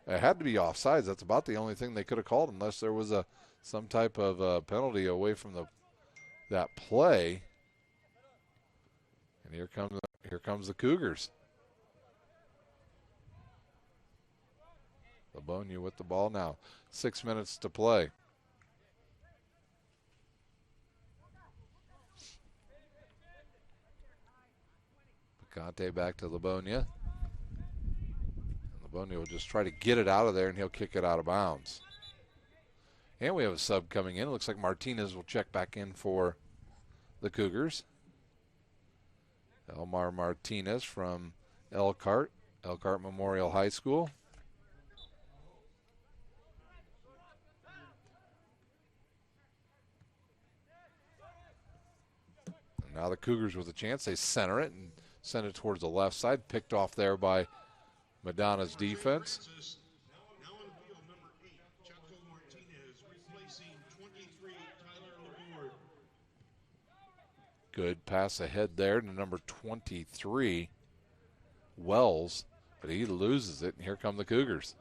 It had to be offsides. That's about the only thing they could have called, unless there was some type of penalty away from that play. And here comes the Cougars. Livonia with the ball now. 6 minutes to play. Picante back to Livonia. Livonia will just try to get it out of there, and he'll kick it out of bounds. And we have a sub coming in. It looks like Martinez will check back in for the Cougars. Elmar Martinez from Elkhart Memorial High School. And now the Cougars with a chance. They center it and send it towards the left side. Picked off there by Madonna's defense. Now on field, number 8, Chaco Martinez, replacing 23, Tyler Laborde. Good pass ahead there to number 23, Wells, but he loses it, and here come the Cougars.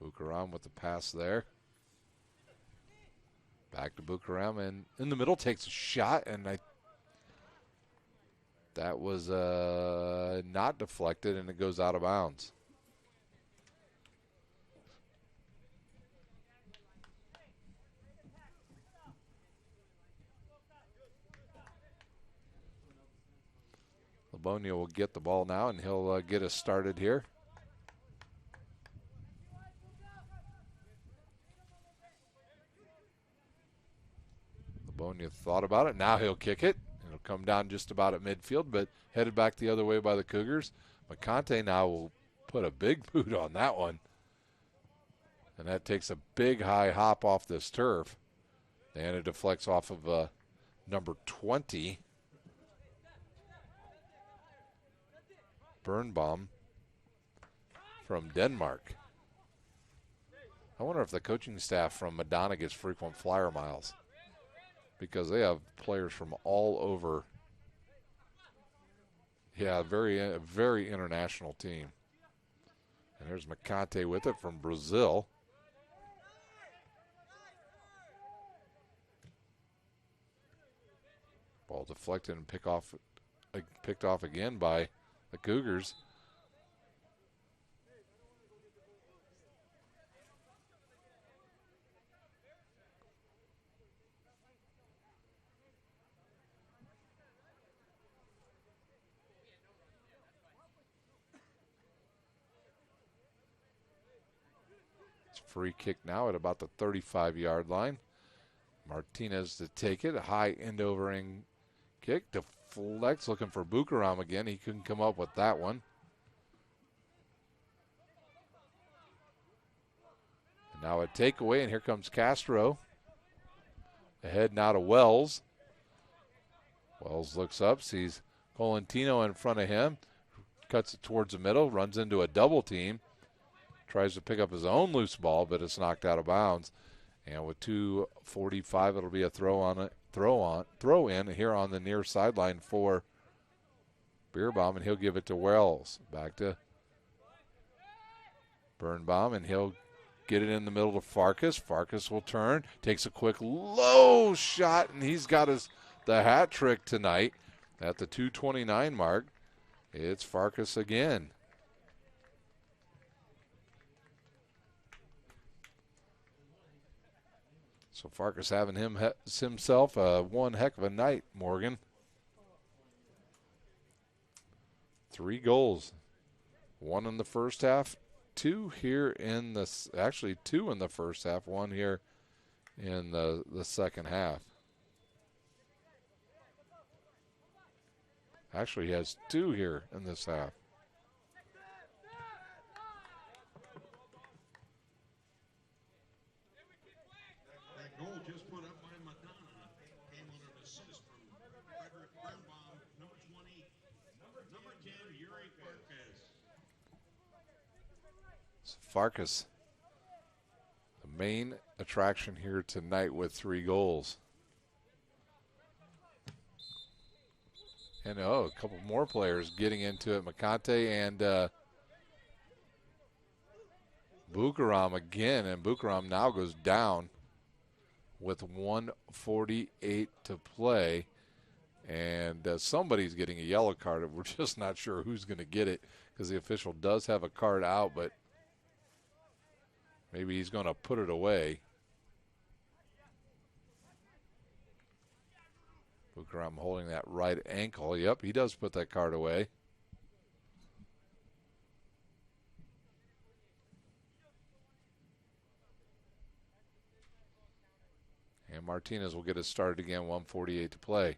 Bukaram with the pass there. Back to Bukaram, and in the middle takes a shot, and that was not deflected, and it goes out of bounds. Livonia will get the ball now, and he'll get us started here. Livonia thought about it. Now he'll kick it. It'll come down just about at midfield, but headed back the other way by the Cougars. McConte now will put a big boot on that one. And that takes a big high hop off this turf. And it deflects off of number 20. Birnbaum from Denmark. I wonder if the coaching staff from Madonna gets frequent flyer miles, because they have players from all over. Yeah, very international team. And there's McConte with it from Brazil. Ball deflected and picked off again by the Cougars. Free kick now at about the 35-yard line. Martinez to take it. A high end-over-end kick. Deflects, looking for Bukaram again. He couldn't come up with that one. And now a takeaway, and here comes Castro. Ahead now to Wells. Wells looks up, sees Colantino in front of him. Cuts it towards the middle, runs into a double team. Tries to pick up his own loose ball, but it's knocked out of bounds. And with 2:45, it'll be a throw in here on the near sideline for Birnbaum, and he'll give it to Wells. Back to Birnbaum, and he'll get it in the middle to Farkas. Farkas will turn, takes a quick low shot, and he's got the hat trick tonight at the 2:29 mark. It's Farkas again. So Farkas having himself one heck of a night, Morgan. 3 goals. 1 in the first half, 2 here in the – actually 2 in the first half, 1 here in the second half. Actually, he has 2 here in this half. Goal just put up by Madonna came on an assist from Frederick Birnbaum, number 20, number 10, Yuri Farkas. So Farkas, the main attraction here tonight with 3 goals. And a couple more players getting into it. Macante and Bukaram again, and Bukaram now goes down with 1:48 to play, and somebody's getting a yellow card. We're just not sure who's going to get it because the official does have a card out, but maybe he's going to put it away. Bukaram holding that right ankle. Yep, he does put that card away. And Martinez will get us started again, 1:48 to play. I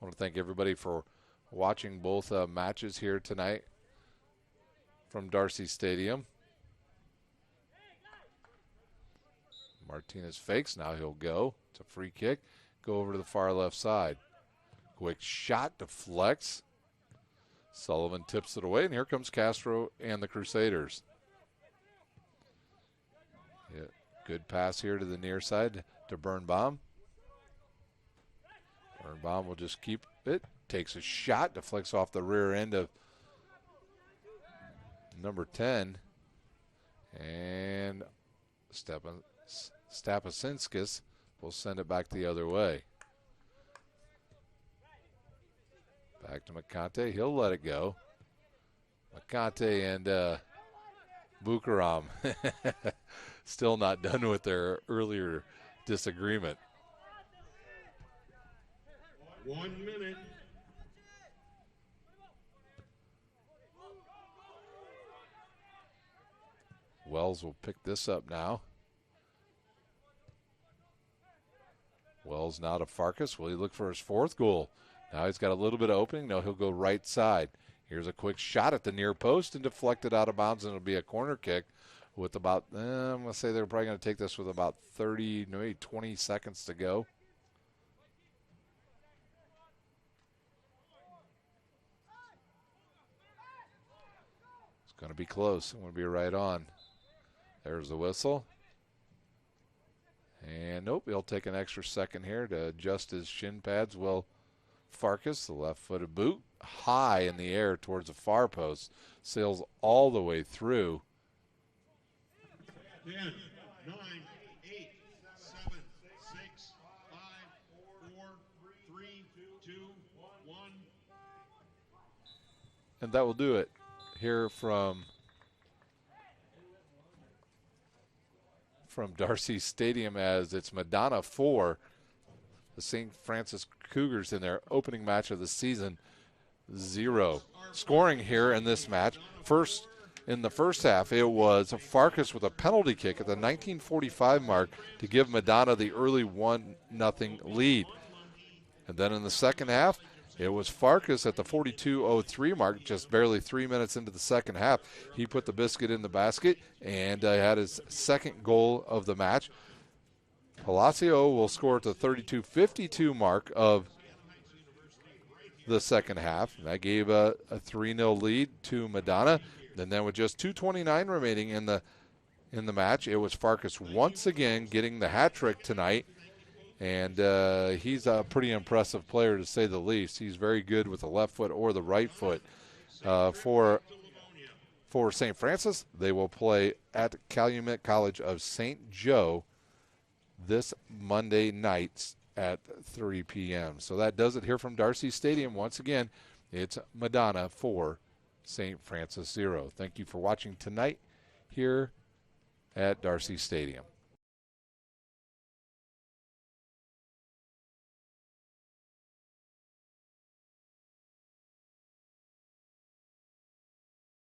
want to thank everybody for watching both matches here tonight from Darcy Stadium. Martinez fakes, now he'll go. It's a free kick. Go over to the far left side. Quick shot, deflects. Sullivan tips it away, and here comes Castro and the Crusaders. Yeah, good pass here to the near side to Birnbaum. Birnbaum will just keep it. Takes a shot, deflects off the rear end of number 10. And Stapasinskis will send it back the other way. Back to Macante. He'll let it go. Macante and Bukaram still not done with their earlier disagreement. 1 minute. Wells will pick this up now. Wells now to Farkas. Will he look for his 4th goal? Now he's got a little bit of opening. No, he'll go right side. Here's a quick shot at the near post and deflected out of bounds, and it'll be a corner kick with about, I'm going to say they're probably going to take this with about 30, maybe 20 seconds to go. It's going to be close. It's going to be right on. There's the whistle. And nope, he'll take an extra second here to adjust his shin pads. Will Farkas, the left-footed boot, high in the air towards the far post, sails all the way through. 10, 9, 8, 7, 6, 5, 4, 3, 2, 1. And that will do it here from Darcy Stadium, as it's Madonna 4, the St. Francis Cougars in their opening match of the season 0. Scoring here in this match, first in the first half, it was Farkas with a penalty kick at the 1945 mark to give Madonna the early 1-0 lead. And then in the second half, it was Farkas at the 42:03 mark, just barely 3 minutes into the second half. He put the biscuit in the basket and had his second goal of the match. Palacio will score at the 32:52 mark of the second half. That gave a 3-0 lead to Madonna. And then with just 2:29 remaining in the match, it was Farkas once again getting the hat trick tonight. And he's a pretty impressive player, to say the least. He's very good with the left foot or the right foot. For St. Francis, they will play at Calumet College of St. Joe this Monday night at 3 p.m. So that does it here from Darcy Stadium. Once again, it's Madonna 4, St. Francis 0. Thank you for watching tonight here at Darcy Stadium.